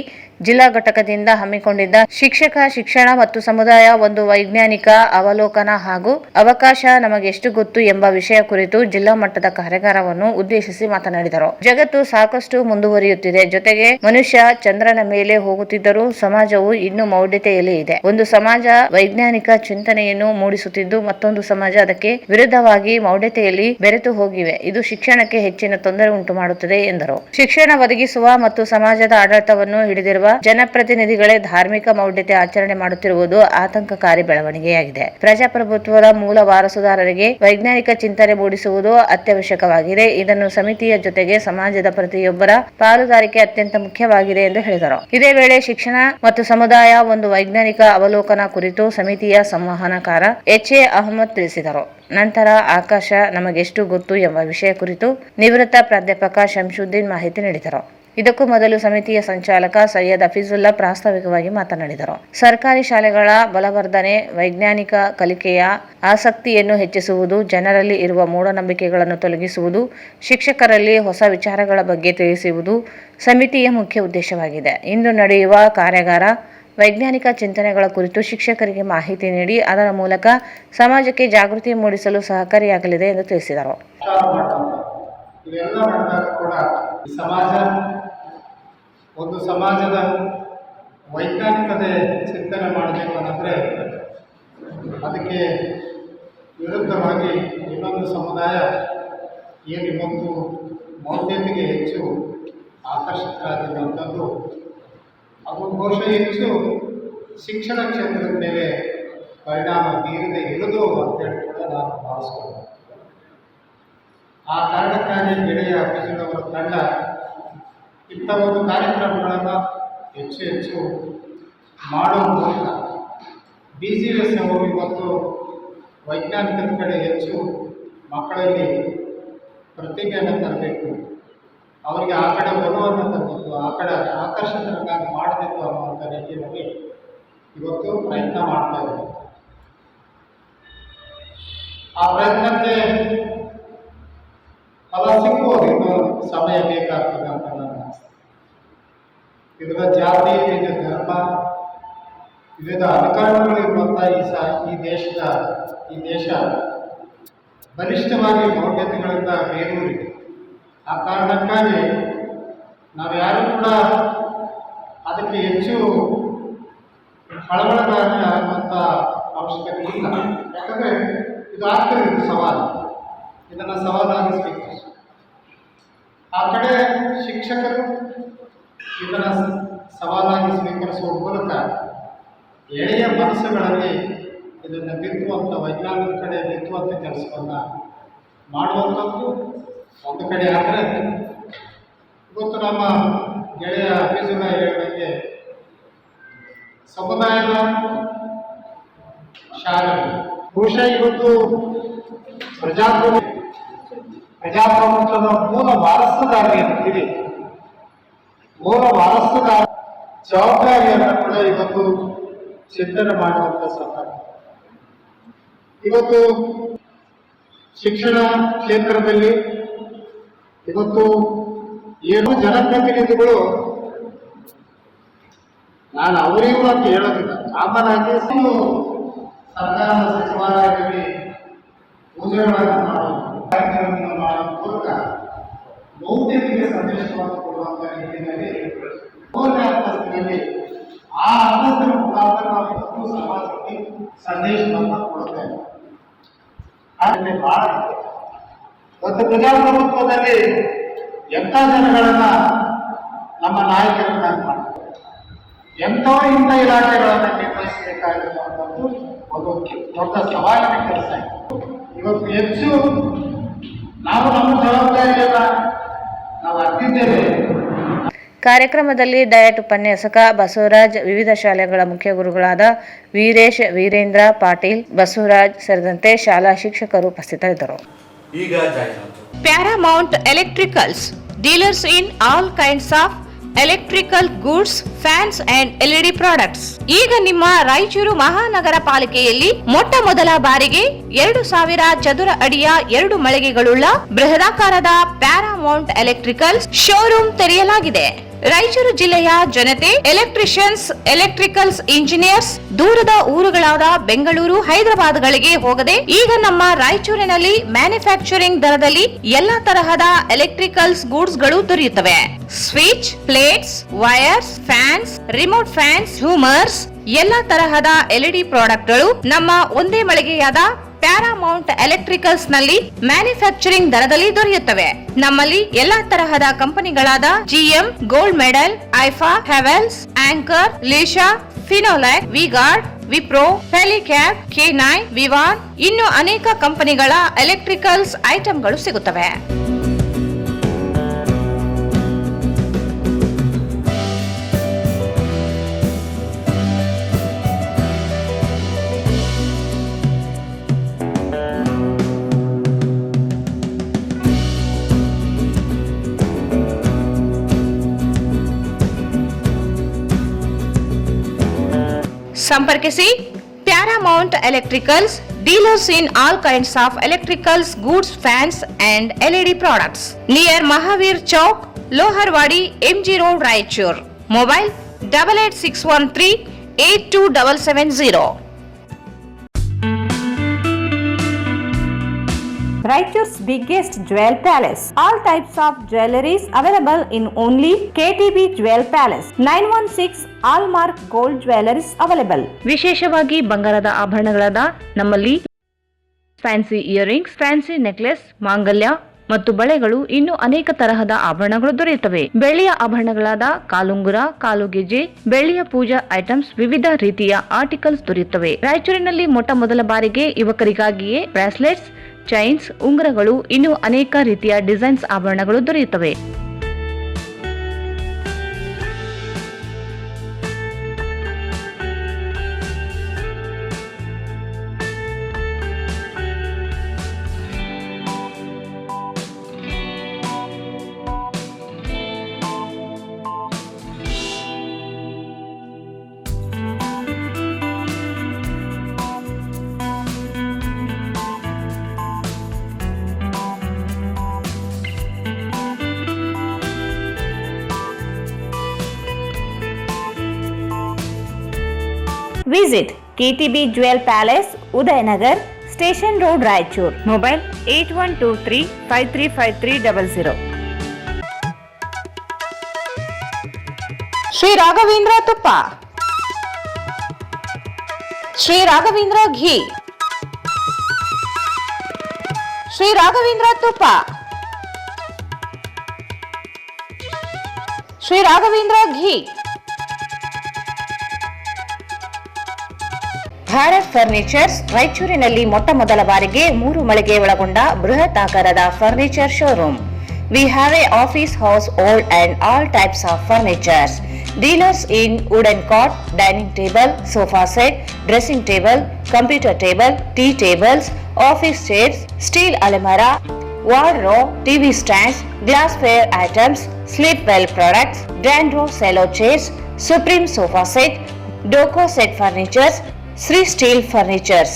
ಜಿಲ್ಲಾ ಘಟಕದಿಂದ ಹಮ್ಮಿಕೊಂಡಿದ್ದ ಶಿಕ್ಷಕ ಶಿಕ್ಷಣ ಮತ್ತು ಸಮುದಾಯ ಒಂದು ವೈಜ್ಞಾನಿಕ ಅವಲೋಕನ ಹಾಗೂ ಅವಕಾಶ ನಮಗೆಷ್ಟು ಗೊತ್ತು ಎಂಬ ವಿಷಯ ಕುರಿತು ಜಿಲ್ಲಾ ಮಟ್ಟದ ಕಾರ್ಯಾಗಾರವನ್ನು ಉದ್ದೇಶಿಸಿ ಮಾತನಾಡಿದರು. ಜಗತ್ತು ಸಾಕಷ್ಟು ಮುಂದುವರಿಯುತ್ತಿದೆ. ಜೊತೆಗೆ ಮನುಷ್ಯ ಚಂದ್ರನ ಮೇಲೆ ಹೋಗುತ್ತಿದ್ದರೂ ಸಮಾಜವು ಇನ್ನೂ ಮೌಢ್ಯತೆಯಲ್ಲಿ ಇದೆ. ಒಂದು ಸಮಾಜ ವೈಜ್ಞಾನಿಕ ಚಿಂತನೆಯನ್ನು ಮೂಡಿಸುತ್ತಿದ್ದು, ಮತ್ತೊಂದು ಸಮಾಜ ಅದಕ್ಕೆ ವಿರುದ್ಧವಾಗಿ ಮೌಢ್ಯತೆಯಲ್ಲಿ ಬೆರೆತು ಹೋಗಿವೆ. ಇದು ಶಿಕ್ಷಣಕ್ಕೆ ಹೆಚ್ಚಿನ ತೊಂದರೆ ಉಂಟು ಮಾಡುತ್ತದೆ ಎಂದರು. ಶಿಕ್ಷಣ ಒದಗಿಸುವ ಮತ್ತು ಸಮಾಜದ ಆಡಳಿತವನ್ನು ಹಿಡಿದಿರುವ ಜನಪ್ರತಿನಿಧಿಗಳೇ ಧಾರ್ಮಿಕ ಮೌಢ್ಯತೆ ಆಚರಣೆ ಮಾಡುತ್ತಿರುವುದು ಆತಂಕಕಾರಿ ಬೆಳವಣಿಗೆಯಾಗಿದೆ. ಪ್ರಜಾಪ್ರಭುತ್ವದ ಮೂಲ ವಾರಸುದಾರರಿಗೆ ವೈಜ್ಞಾನಿಕ ಚಿಂತನೆ ಮೂಡಿಸುವುದು ಅತ್ಯವಶ್ಯಕವಾಗಿದೆ. ಇದನ್ನು ಸಮಿತಿಯ ಜೊತೆಗೆ ಸಮಾಜದ ಪ್ರತಿಯೊಬ್ಬರ ಪಾಲುದಾರಿಕೆ ಅತ್ಯಂತ ಮುಖ್ಯವಾಗಿದೆ ಎಂದು ಹೇಳಿದರು. ಇದೇ ವೇಳೆ ಶಿಕ್ಷಣ ಮತ್ತು ಸಮುದಾಯ ಒಂದು ವೈಜ್ಞಾನಿಕ ಅವಲೋಕನ ಕುರಿತು ಸಮಿತಿಯ ಸಂವಹನಕಾರ ಎಚ್.ಎ. ಅಹಮದ್ ತಿಳಿಸಿದರು. ನಂತರ ಆಕಾಶ ನಮಗೆಷ್ಟು ಗೊತ್ತು ಎಂಬ ವಿಷಯ ಕುರಿತು ನಿವೃತ್ತ ಪ್ರಾಧ್ಯಾಪಕ ಶಂಶುದ್ದೀನ್ ಮಾಹಿತಿ ನೀಡಿದರು. ಇದಕ್ಕೂ ಮೊದಲು ಸಮಿತಿಯ ಸಂಚಾಲಕ ಸೈಯದ್ ಹಫೀಜುಲ್ಲಾ ಪ್ರಾಸ್ತಾವಿಕವಾಗಿ ಮಾತನಾಡಿದರು. ಸರ್ಕಾರಿ ಶಾಲೆಗಳ ಬಲವರ್ಧನೆ, ವೈಜ್ಞಾನಿಕ ಕಲಿಕೆಯ ಆಸಕ್ತಿಯನ್ನು ಹೆಚ್ಚಿಸುವುದು, ಜನರಲ್ಲಿ ಇರುವ ಮೂಢನಂಬಿಕೆಗಳನ್ನು ತೊಲಗಿಸುವುದು, ಶಿಕ್ಷಕರಲ್ಲಿ ಹೊಸ ವಿಚಾರಗಳ ಬಗ್ಗೆ ತಿಳಿಸುವುದು ಸಮಿತಿಯ ಮುಖ್ಯ ಉದ್ದೇಶವಾಗಿದೆ. ಇಂದು ನಡೆಯುವ ಕಾರ್ಯಾಗಾರ ವೈಜ್ಞಾನಿಕ ಚಿಂತನೆಗಳ ಕುರಿತು ಶಿಕ್ಷಕರಿಗೆ ಮಾಹಿತಿ ನೀಡಿ ಅದರ ಮೂಲಕ ಸಮಾಜಕ್ಕೆ ಜಾಗೃತಿ ಮೂಡಿಸಲು ಸಹಕಾರಿಯಾಗಲಿದೆ ಎಂದು ತಿಳಿಸಿದರು. ಇವೆಲ್ಲ ನಡೆದಾಗ ಕೂಡ ಒಂದು ಸಮಾಜದ ವೈಜ್ಞಾನಿಕತೆ ಚಿಂತನೆ ಮಾಡಬೇಕಂದ್ರೆ ಅದಕ್ಕೆ ವಿರುದ್ಧವಾಗಿ ಇನ್ನೊಂದು ಸಮುದಾಯ ಏನು ಇವತ್ತು ಮೌಲ್ಯತೆಗೆ ಹೆಚ್ಚು ಆಕರ್ಷಿತರಾಗಿರುವಂಥದ್ದು ಅದು ಬಹುಶಃ ಹೆಚ್ಚು ಶಿಕ್ಷಣ ಕ್ಷೇತ್ರದ ಮೇಲೆ ಪರಿಣಾಮ ಬೀರದೆ ಇರುವುದು ಅಂತೇಳಿ ಕೂಡ ನಾನು ಭಾವಿಸ್ತೀನಿ. ಆ ಕಾರಣಕ್ಕಾಗಿ ಗೆಳೆಯ ಅಭಿಜಿನವರ ತಂಡ ಇಂಥ ಒಂದು ಕಾರ್ಯಕ್ರಮಗಳನ್ನು ಹೆಚ್ಚು ಮಾಡುವ ಮೂಲಕ BGS ಅವರು ಇವತ್ತು ವೈಜ್ಞಾನಿಕದ ಕಡೆ ಹೆಚ್ಚು ಮಕ್ಕಳಲ್ಲಿ ಪ್ರತಿಭೆಯನ್ನು ತರಬೇಕು, ಅವರಿಗೆ ಆ ಕಡೆ ಒಲವನ್ನು ತರಬೇಕು, ಆ ಕಡೆ ಆಕರ್ಷಕರಾಗಿ ಮಾಡಬೇಕು ಅನ್ನುವಂಥ ನಿಟ್ಟಿನಲ್ಲಿ ಇವತ್ತು ಪ್ರಯತ್ನ ಮಾಡ್ತಾ ಇದ್ದಾರೆ. ಆ ಪ್ರಯತ್ನಕ್ಕೆ ಫಲ ಸಿಗ್ಬೋದು, ಇನ್ನು ಸಮಯ ಬೇಕಾಗ್ತದೆ ಅಂತ ನಾನು ವಿವಿಧ ಜಾತಿ, ವಿವಿಧ ಧರ್ಮ, ವಿವಿಧ ಅನುಕರಣಗಳಿರುವಂಥ ಈ ದೇಶ ಬಲಿಷ್ಠವಾಗಿ ಮೌಢ್ಯತೆಗಳಿಂದ ಬೇರೂರಿದೆ. ಆ ಕಾರಣಕ್ಕಾಗಿ ನಾವ್ಯಾರೂ ಕೂಡ ಅದಕ್ಕೆ ಹೆಚ್ಚು ಕಳವಳಗಾಗಿ ಆಗುವಂಥ ಅವಶ್ಯಕತೆ ಇಲ್ಲ. ಯಾಕಂದರೆ ಇದು ಆಗ್ತದೆ, ಇದು ಸವಾಲು, ಇದನ್ನು ಸವಾಲಾಗಿಸಬೇಕು. ಆ ಕಡೆ ಶಿಕ್ಷಕರು ಇದನ್ನು ಸವಾಲಾಗಿ ಸ್ವೀಕರಿಸುವ ಮೂಲಕ ಎಳೆಯ ಮನಸ್ಸುಗಳಲ್ಲಿ ಇದನ್ನು ಬಿತ್ತುವಂಥ ವೈಜ್ಞಾನಿಕ ಕಡೆ ಬಿತ್ತುವಂಥ ಕೆಲಸವನ್ನು ಮಾಡುವಂಥದ್ದು ಒಂದು ಕಡೆ. ಆದರೆ ಇವತ್ತು ನಮ್ಮ ಗೆಳೆಯ ಅಭಿಜುನ ಹೇಳಿದಂಗೆ ಸಮುದಾಯದ ಶಾಲೆಗಳು ಬಹುಶಃ ಇವತ್ತು ಪ್ರಜಾಪ್ರಭುತ್ವದ ಮೂಲ ವಾರಸುದಾರರಿಗೆ ಮೂಲ ವಾರಸುದಾರ ಜವಾಬ್ದಾರಿಯನ್ನು ಕೂಡ ಇವತ್ತು ಚಿಂತನೆ ಮಾಡುವಂಥ ಸಮಯ. ಇವತ್ತು ಶಿಕ್ಷಣ ಕ್ಷೇತ್ರದಲ್ಲಿ ಇವತ್ತು ಏನು ಜನಪ್ರತಿನಿಧಿಗಳು, ನಾನು ಅವರಿಗೂ ಅಂತ ಹೇಳೋದಿಲ್ಲ, ಸಾಮಾನ್ಯವಾಗಿ ಸರ್ಕಾರದ ಸಚಿವಾಲಯದಲ್ಲಿ ಪೂಜೆಗಳನ್ನು ಮಾಡುವುದು, ಕಾರ್ಯಕ್ರಮವನ್ನು ಮಾಡುವ ಮೂಲಕ ಮೌಢ್ಯತೆಗೆ ಸಂದೇಶವನ್ನು ಕೊಡುವಂಥ ನಿಟ್ಟಿನಲ್ಲಿ ಮೂರನೇ ಅಂತಸ್ತಿನಲ್ಲಿ ಆ ಅಂತಸ್ತಿನ ಮುಖಾಂತರ ನಾವು ಇವತ್ತು ಸಮಾಜಕ್ಕೆ ಸಂದೇಶವನ್ನು ಕೊಡುತ್ತೇವೆ. ಆದರೆ ಬಹಳ ಇವತ್ತು ಪ್ರಜಾಪ್ರಭುತ್ವದಲ್ಲಿ ಎಂಥ ಜನಗಳನ್ನ ನಮ್ಮ ನಾಯಕರನ್ನಾಗಿ ಮಾಡ್ತಾರೆ, ಎಂಥವರು ಇಂಥ ಇಲಾಖೆಗಳನ್ನು ನಿರ್ವಹಿಸಬೇಕಾಗಿರುವಂಥದ್ದು ಒಂದು ದೊಡ್ಡ ಸವಾಲಿನ ಕೆಲಸ. ಇವತ್ತು ಹೆಚ್ಚು ನಾವು ನಮ್ಮ ಜವಾಬ್ದಾರಿಯನ್ನ ನಾವು ಅರ್ತಿದ್ದೇವೆ. ಕಾರ್ಯಕ್ರಮದಲ್ಲಿ ಡಯಟ್ ಉಪನ್ಯಾಸಕ ಬಸವರಾಜ್, ವಿವಿಧ ಶಾಲೆಗಳ ಮುಖ್ಯ ಗುರುಗಳಾದ ವೀರೇಶ್, ವೀರೇಂದ್ರ, ಪಾಟೀಲ್, ಬಸವರಾಜ್ ಸೇರಿದಂತೆ ಶಾಲಾ ಶಿಕ್ಷಕರು ಉಪಸ್ಥಿತರಿದ್ದರು. ಈಗ ಜಾಹೀರಾತು. Paramount electricals, dealers in all kinds of electrical goods, fans and LED products. ಈಗ ನಿಮ್ಮ ರಾಯಚೂರು ಮಹಾನಗರ ಪಾಲಿಕೆಯಲ್ಲಿ ಮೊಟ್ಟ ಮೊದಲ ಬಾರಿಗೆ 2000 ಚದುರ ಅಡಿಯ 2 ಮಳಿಗೆಗಳುಳ್ಳ ಬೃಹದಾಕಾರದ ಪ್ಯಾರಾಮೌಂಟ್ ಎಲೆಕ್ಟ್ರಿಕಲ್ಸ್ ಶೋರೂಮ್ ತೆರೆಯಲಾಗಿದೆ. ರಾಯಚೂರು ಜಿಲ್ಲೆಯ ಜನತೆ, ಎಲೆಕ್ಟ್ರಿಷಿಯನ್ಸ್, ಎಲೆಕ್ಟ್ರಿಕಲ್ಸ್ ಇಂಜಿನಿಯರ್ಸ್ ದೂರದ ಊರುಗಳಾದ ಬೆಂಗಳೂರು, ಹೈದರಾಬಾದ್ಗಳಿಗೆ ಹೋಗದೆ ಈಗ ನಮ್ಮ ರಾಯಚೂರಿನಲ್ಲಿ ಮ್ಯಾನುಫ್ಯಾಕ್ಚರಿಂಗ್ ದರದಲ್ಲಿ ಎಲ್ಲಾ ತರಹದ ಎಲೆಕ್ಟ್ರಿಕಲ್ಸ್ ಗೂಡ್ಸ್ ಗಳು ದೊರೆಯುತ್ತವೆ. Switch, plates, wires, fans, remote fans, ಹ್ಯೂಮರ್ಸ್, ಎಲ್ಲಾ ತರಹದ LED ಪ್ರಾಡಕ್ಟ್ಗಳು ನಮ್ಮ ಒಂದೇ ಮಳಿಗೆಯಾದ ಪ್ಯಾರಾಮೌಂಟ್ ಎಲೆಕ್ಟ್ರಿಕಲ್ಸ್ ನಲ್ಲಿ ಮ್ಯಾನುಫ್ಯಾಕ್ಚರಿಂಗ್ ದರದಲ್ಲಿ ದೊರೆಯುತ್ತವೆ. ನಮ್ಮಲ್ಲಿ ಎಲ್ಲಾ ತರಹದ ಕಂಪನಿಗಳಾದ GM, ಗೋಲ್ಡ್ ಮೆಡಲ್, ಐಫಾ, ಹೆವೆಲ್ಸ್, ಆಂಕರ್, ಲೀಶಾ, ಫಿನೋಲೆಕ್, ವಿಗಾರ್ಡ್, ವಿಪ್ರೋ, ಹೆಲಿಕ್ಯಾಬ್, K9, ವಿವಾನ್ ಇನ್ನು ಅನೇಕ ಕಂಪನಿಗಳ ಎಲೆಕ್ಟ್ರಿಕಲ್ಸ್ ಐಟಂಗಳು ಸಿಗುತ್ತವೆ. ಸಂಪರ್ಕಿಸಿ Paramount electricals, dealers in all kinds of electricals goods, fans and LED products, near Mahavir Chowk, Loharwadi, MG road, Raichur. Mobile 886138 8270. Raichur's biggest jewel palace. All types of jewelries available in only KTB Jewel Palace. 916 Allmark Gold Jewelries available. ವಿಶೇಷವಾಗಿ ಬಂಗಾರದ ಆಭರಣಗಳಾದ ನಮ್ಮಲ್ಲಿ fancy earrings, fancy necklace, ಮಾಂಗಲ್ಯ ಮತ್ತು ಬಳೆಗಳು ಇನ್ನೂ ಅನೇಕ ತರಹದ ಆಭರಣಗಳು ದೊರೆಯುತ್ತವೆ. ಬೆಳ್ಳಿಯ ಆಭರಣಗಳಾದ ಕಾಲುಂಗುರ, ಕಾಲುಗೆಜೆ, ಬೆಳ್ಳಿಯ ಪೂಜಾ ಐಟಮ್ಸ್, ವಿವಿಧ ರೀತಿಯ ಆರ್ಟಿಕಲ್ಸ್ ದೊರೆಯುತ್ತವೆ. ರಾಯಚೂರಿನಲ್ಲಿ ಮೊಟ್ಟ ಮೊದಲ ಬಾರಿಗೆ ಯುವಕರಿಗಾಗಿಯೇ ಬ್ರಾಸ್ಲೆಟ್ಸ್, ಚೈನ್ಸ್, ಉಂಗುರಗಳು, ಇನ್ನೂ ಅನೇಕ ರೀತಿಯ ಡಿಸೈನ್ಸ್ ಆಭರಣಗಳು ದೊರೆಯುತ್ತವೆ. Visit KTB Jewel Palace, Udayanagar, Station Road, Raichur. Mobile 8123535300. Shri Raghavendra ತುಪ್ಪ, ಶ್ರೀ ರಾಘವೇಂದ್ರ ಘೀ, ಶ್ರೀ ರಾಘವೇಂದ್ರ ತುಪ್ಪ, ಶ್ರೀ ರಾಘವೇಂದ್ರ ಘೀ. ಭಾರತ್ ಫರ್ನಿಚರ್ಸ್ ರಾಯಚೂರಿನಲ್ಲಿ ಮೊಟ್ಟ ಮೊದಲ ಬಾರಿಗೆ 3 ಮಳಿಗೆ ಒಳಗೊಂಡ ಬೃಹತ್ ಆಕಾರದ furniture showroom. We have a office house, old and all types of furnitures. Dealers in wooden cot, dining table, sofa set, dressing table, computer table, tea tables, office chairs, steel almirah, wardrobe, TV stands, glassware items, sleepwell products, Dandro cello chairs, Supreme sofa set, Doco set furnitures, Sri Steel Furnitures.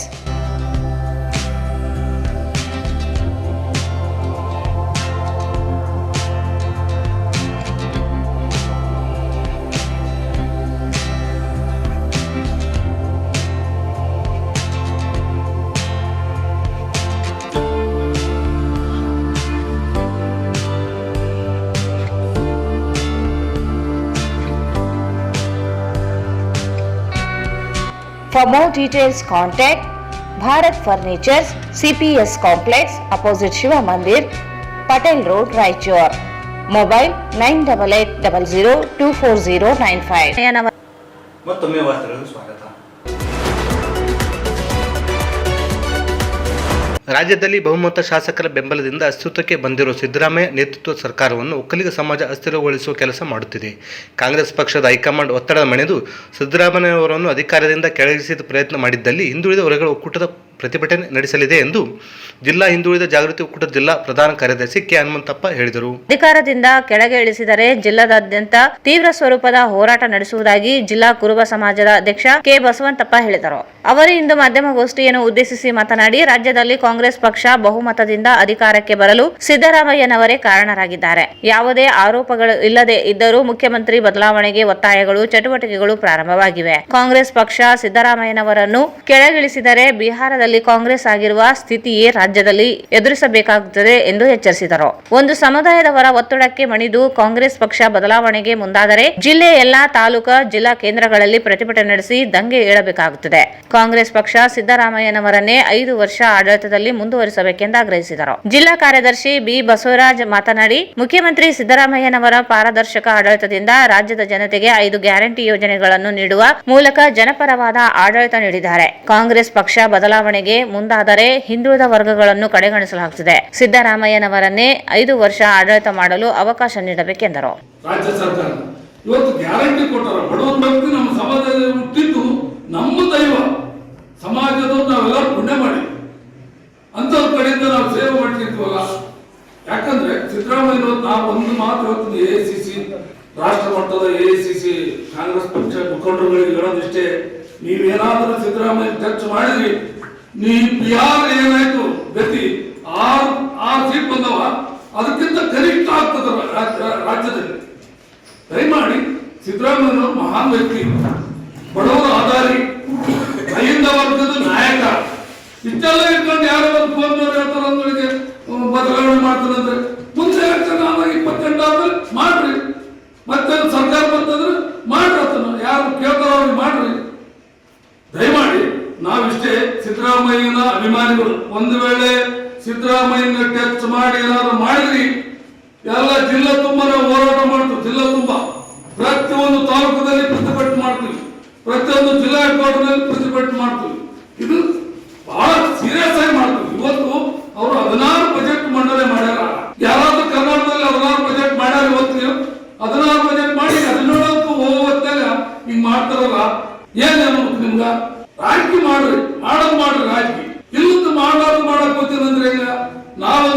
For more details, contact Bharat Furnitures, CPS Complex, opposite Shiva Mandir, Patel Road, Raichur. Mobile 9880024095. ಮತ್ತೊಮ್ಮೆ ವಾರ್ತೆಗಳಿಗೆ ಸ್ವಾಗತ. ರಾಜ್ಯದಲ್ಲಿ ಬಹುಮತ ಶಾಸಕರ ಬೆಂಬಲದಿಂದ ಅಸ್ತಿತ್ವಕ್ಕೆ ಬಂದಿರುವ ಸಿದ್ದರಾಮಯ್ಯ ನೇತೃತ್ವದ ಸರ್ಕಾರವನ್ನು ಒಕ್ಕಲಿಗ ಸಮಾಜ ಅಸ್ಥಿರಗೊಳಿಸುವ ಕೆಲಸ ಮಾಡುತ್ತಿದೆ. ಕಾಂಗ್ರೆಸ್ ಪಕ್ಷದ ಹೈಕಮಾಂಡ್ ಒತ್ತಡ ಮಣಿದು ಸಿದ್ದರಾಮಯ್ಯವರನ್ನು ಅಧಿಕಾರದಿಂದ ಕೆಳಗಿಳಿಸಿದ ಪ್ರಯತ್ನ ಮಾಡಿದ್ದಲ್ಲಿ ಹಿಂದುಳಿದ ವರ್ಗಗಳ ಒಕ್ಕೂಟದ ಪ್ರತಿಭಟನೆ ನಡೆಸಲಿದೆ ಎಂದು ಜಿಲ್ಲಾ ಹಿಂದುಳಿದ ಜಾಗೃತಿ ಒಕ್ಕೂಟದ ಜಿಲ್ಲಾ ಪ್ರಧಾನ ಕಾರ್ಯದರ್ಶಿ ಕೆ ಹನುಮಂತಪ್ಪ ಹೇಳಿದರು. ಅಧಿಕಾರದಿಂದ ಕೆಳಗೆ ಇಳಿಸಿದರೆ ಜಿಲ್ಲಾದಾದ್ಯಂತ ತೀವ್ರ ಸ್ವರೂಪದ ಹೋರಾಟ ನಡೆಸುವುದಾಗಿ ಜಿಲ್ಲಾ ಕುರುಬ ಸಮಾಜದ ಅಧ್ಯಕ್ಷ ಕೆ ಬಸವಂತಪ್ಪ ಹೇಳಿದರು. ಅವರು ಇಂದು ಮಾಧ್ಯಮಗೋಷ್ಠಿಯನ್ನು ಉದ್ದೇಶಿಸಿ ಮಾತನಾಡಿ, ರಾಜ್ಯದಲ್ಲಿ ಕಾಂಗ್ರೆಸ್ ಪಕ್ಷ ಬಹುಮತದಿಂದ ಅಧಿಕಾರಕ್ಕೆ ಬರಲು ಸಿದ್ದರಾಮಯ್ಯನವರೇ ಕಾರಣರಾಗಿದ್ದಾರೆ. ಯಾವುದೇ ಆರೋಪಗಳು ಇಲ್ಲದೆ ಇದ್ದರೂ ಮುಖ್ಯಮಂತ್ರಿ ಬದಲಾವಣೆಗೆ ಒತ್ತಾಯಗಳು, ಚಟುವಟಿಕೆಗಳು ಪ್ರಾರಂಭವಾಗಿವೆ. ಕಾಂಗ್ರೆಸ್ ಪಕ್ಷ ಸಿದ್ದರಾಮಯ್ಯನವರನ್ನು ಕೆಳಗಿಳಿಸಿದರೆ ಬಿಹಾರದಲ್ಲಿ ಕಾಂಗ್ರೆಸ್ ಆಗಿರುವ ಸ್ಥಿತಿಯೇ ರಾಜ್ಯದಲ್ಲಿ ಎದುರಿಸಬೇಕಾಗುತ್ತದೆ ಎಂದು ಎಚ್ಚರಿಸಿದರು. ಒಂದು ಸಮುದಾಯದವರ ಒತ್ತಡಕ್ಕೆ ಮಣಿದು ಕಾಂಗ್ರೆಸ್ ಪಕ್ಷ ಬದಲಾವಣೆಗೆ ಮುಂದಾದರೆ ಜಿಲ್ಲೆಯ ಎಲ್ಲಾ ತಾಲೂಕಾ ಜಿಲ್ಲಾ ಕೇಂದ್ರಗಳಲ್ಲಿ ಪ್ರತಿಭಟನೆ ನಡೆಸಿ ದಂಗೆ ಏಳಬೇಕಾಗುತ್ತದೆ. ಕಾಂಗ್ರೆಸ್ ಪಕ್ಷ ಸಿದ್ದರಾಮಯ್ಯನವರನ್ನೇ 5 ವರ್ಷ ಆಡಳಿತದಲ್ಲಿ ಮುಂದುವರಿಸಬೇಕೆಂದು ಆಗ್ರಹಿಸಿದರು. ಜಿಲ್ಲಾ ಕಾರ್ಯದರ್ಶಿ ಬಿ ಬಸವರಾಜ್ ಮಾತನಾಡಿ, ಮುಖ್ಯಮಂತ್ರಿ ಸಿದ್ದರಾಮಯ್ಯನವರ ಪಾರದರ್ಶಕ ಆಡಳಿತದಿಂದ ರಾಜ್ಯದ ಜನತೆಗೆ 5 ಗ್ಯಾರಂಟಿ ಯೋಜನೆಗಳನ್ನು ನೀಡುವ ಮೂಲಕ ಜನಪರವಾದ ಆಡಳಿತ ನೀಡಿದ್ದಾರೆ. ಕಾಂಗ್ರೆಸ್ ಪಕ್ಷ ಬದಲಾವಣೆಗೆ ಮುಂದಾದರೆ ಹಿಂದುಳಿದ ವರ್ಗಗಳನ್ನು ಕಡೆಗಣಿಸಲಾಗುತ್ತದೆ. ಸಿದ್ದರಾಮಯ್ಯನವರನ್ನೇ 5 ವರ್ಷ ಆಡಳಿತ ಮಾಡಲು ಅವಕಾಶ ನೀಡಬೇಕೆಂದರು. ರಾಜ್ಯ ಸರ್ಕಾರ ಇವತ್ತು ಗ್ಯಾರಂಟಿ ಕೊಟ್ಟಾರ. ಬಡವರ ವ್ಯಕ್ತಿ ನಮ್ಮ ಸಮಾಜದಲ್ಲಿ ಹುಟ್ಟಿದ್ದು ನಮ್ಮ ದೈವ, ಸಮಾಜದವ್ರು ನಾವೆಲ್ಲ ಪುಣ್ಯ ಮಾಡಿ ಅಂತವ್ರ ಕಡೆಯಿಂದ ನಾವು ಸೇವೆ ಮಾಡ್ತಿದ್ವಲ್ಲ. ಯಾಕಂದ್ರೆ ಸಿದ್ದರಾಮಯ್ಯ ನಾವು ಒಂದು ಮಾತು ಇವತ್ತು AICC ರಾಷ್ಟ್ರ ಮಟ್ಟದ AICC ಕಾಂಗ್ರೆಸ್ ಪಕ್ಷ ಮುಖಂಡರುಗಳಿಗೆ ಹೇಳೋದಿಷ್ಟೇ, ನೀವೇನಾದ್ರೂ ಸಿದ್ದರಾಮಯ್ಯ ಟಚ್ ಮಾಡಿದ್ರಿ, ನೀ ಬಿಹಾರ ಏನಾಯ್ತು ಗತಿ 6 ಸೀಟ್ ಬಂದವ, ಅದಕ್ಕಿಂತ ಕನಿಷ್ಠ ಆಗ್ತದ ರಾಜ್ಯದಲ್ಲಿ. ದಯಮಾಡಿ ಸಿದ್ದರಾಮಯ್ಯನವರು ಮಹಾನ್ ವ್ಯಕ್ತಿ, ಬಡವರ ಆಧಾರಿ, ರೈತ ವರ್ಗದ ನಾಯಕ. ಇಷ್ಟೆಲ್ಲ ಇಟ್ಕೊಂಡು ಯಾರೋ ಒಂದು ಫೋನ್ನವ್ರು ಹೇಳ್ತಾರೆ ಅಂದೊಳಗೆ ಬದಲಾವಣೆ ಮಾಡ್ತಾರಂದ್ರೆ ಮುಂದೆ ಎಲೆಕ್ಷನ್ ಆದಾಗ 28 ಆದ್ಮೇಲೆ ಮಾಡ್ರಿ, ಮತ್ತೆ ಸರ್ಕಾರ ಬರ್ತಂದ್ರೆ ಮಾಡ್ರಿ, ಅದನ್ನು ಯಾರು ಕೇಳ್ತಾರ ಅವ್ರಿಗೆ ಮಾಡ್ರಿ. ದಯಮಾಡಿ ನಾವಿಷ್ಟೇ ಸಿದ್ದರಾಮಯ್ಯನ ಅಭಿಮಾನಿಗಳು. ಒಂದು ವೇಳೆ ಸಿದ್ದರಾಮಯ್ಯನ ಟಚ್ ಮಾಡಿ ಏನಾದ್ರು ಮಾಡಿದ್ರಿ ಎಲ್ಲ ಜಿಲ್ಲಾ ತುಂಬ ನಾವು ಹೋರಾಟ ಮಾಡ್ತೀವಿ. ಜಿಲ್ಲಾ ತುಂಬ ಪ್ರತಿಯೊಂದು ತಾಲೂಕದಲ್ಲಿ ಪ್ರತಿಭಟನೆ ಮಾಡ್ತೀವಿ, ಪ್ರತಿಯೊಂದು ಜಿಲ್ಲಾ ಹೆಡ್ ಕ್ವಾರ್ಟರ್ನಲ್ಲಿ ಪ್ರತಿಭಟನೆ ಮಾಡ್ತೀವಿ. ಇದು ಬಹಳ ಸೀರಿಯಸ್ ಆಗಿ ಮಾಡ್ತೀವಿ. ಇವತ್ತು ಅವರು 16 ಬಜೆಟ್ ಮಂಡನೆ ಮಾಡ್ಯಾರ. ಯಾರಾದ್ರೂ ಕರ್ನಾಟಕದಲ್ಲಿ 16 ಬಜೆಟ್ ಮಾಡ್ಯಾರ, ಇವತ್ತು 16 ಬಜೆಟ್ ಮಾಡಿ 17ಕ್ಕೂ ಹೋಗುವತ್ತಾಗ ಹಿಂಗ್ ಮಾಡ್ತಾರಲ್ಲ, ಏನ್ ಅನ್ಬೇಕು ನಿಮ್ಗ? ರಾಜಕೀಯ ಮಾಡ್ರಿ, ಮಾಡೋದು ಮಾಡ್ರಿ ರಾಜಕೀಯ. ಇಲ್ಲದ ಮಾಡಕ್ ಗೊತ್ತಿಲ್ಲ ಈಗ ನಾವು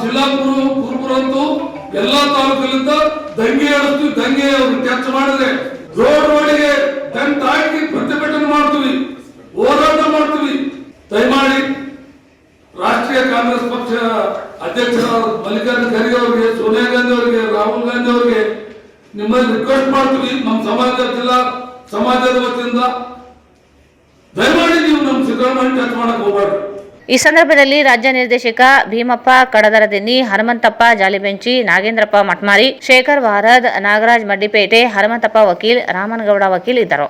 ಜಿಲ್ಲಾ ಕುರುಬರಂತೂ ಎಲ್ಲಾ ತಾಲೂಕಲ್ಲಿಂದ ದಂಗೆ ಆಡಿಸ್ತೀವಿ. ದಂಗೆ ಅವ್ರು ಟಚ್ ಮಾಡಿದ್ರೆ ರೋಡಿಗೆ ಟೆಂಟ್ ಹಾಕಿ ಪ್ರತಿಭಟನೆ ಮಾಡ್ತೀವಿ, ಹೋರಾಟ ಮಾಡ್ತೀವಿ. ದಯಮಾಡಿ ರಾಷ್ಟ್ರೀಯ ಕಾಂಗ್ರೆಸ್ ಪಕ್ಷ ಅಧ್ಯಕ್ಷರಾದ ಮಲ್ಲಿಕಾರ್ಜುನ ಖರ್ಗೆ ಅವರಿಗೆ, ಸೋನಿಯಾ ಗಾಂಧಿ ಅವರಿಗೆ, ರಾಹುಲ್ ಗಾಂಧಿ ಅವರಿಗೆ ನಿಮ್ಮಲ್ಲಿ ರಿಕ್ವೆಸ್ಟ್ ಮಾಡ್ತೀವಿ. ನಮ್ಮ ಜಿಲ್ಲಾ ಸಮಾಜದ ವತಿಯಿಂದ ದಯಮಾಡಿ ನೀವು ನಮ್ಮ ಸಿದ್ದರಾಮಯ್ಯ ಟಚ್ ಮಾಡಕ್ ಹೋಗ್ಬಾರ್ದು. ಈ ಸಂದರ್ಭದಲ್ಲಿ ರಾಜ್ಯ ನಿರ್ದೇಶಕ ಭೀಮಪ್ಪ ಕಡದರದಿನ್ನಿ, ಹನುಮಂತಪ್ಪ ಜಾಲಿಬೆಂಚಿ, ನಾಗೇಂದ್ರಪ್ಪ ಮಟ್ಮಾರಿ, ಶೇಖರ್ ವಾರದ್, ನಾಗರಾಜ್ ಮಡ್ಡಿಪೇಟೆ, ಹನುಮಂತಪ್ಪ ವಕೀಲ್, ರಾಮನಗೌಡ ವಕೀಲ್ ಇದ್ದರು.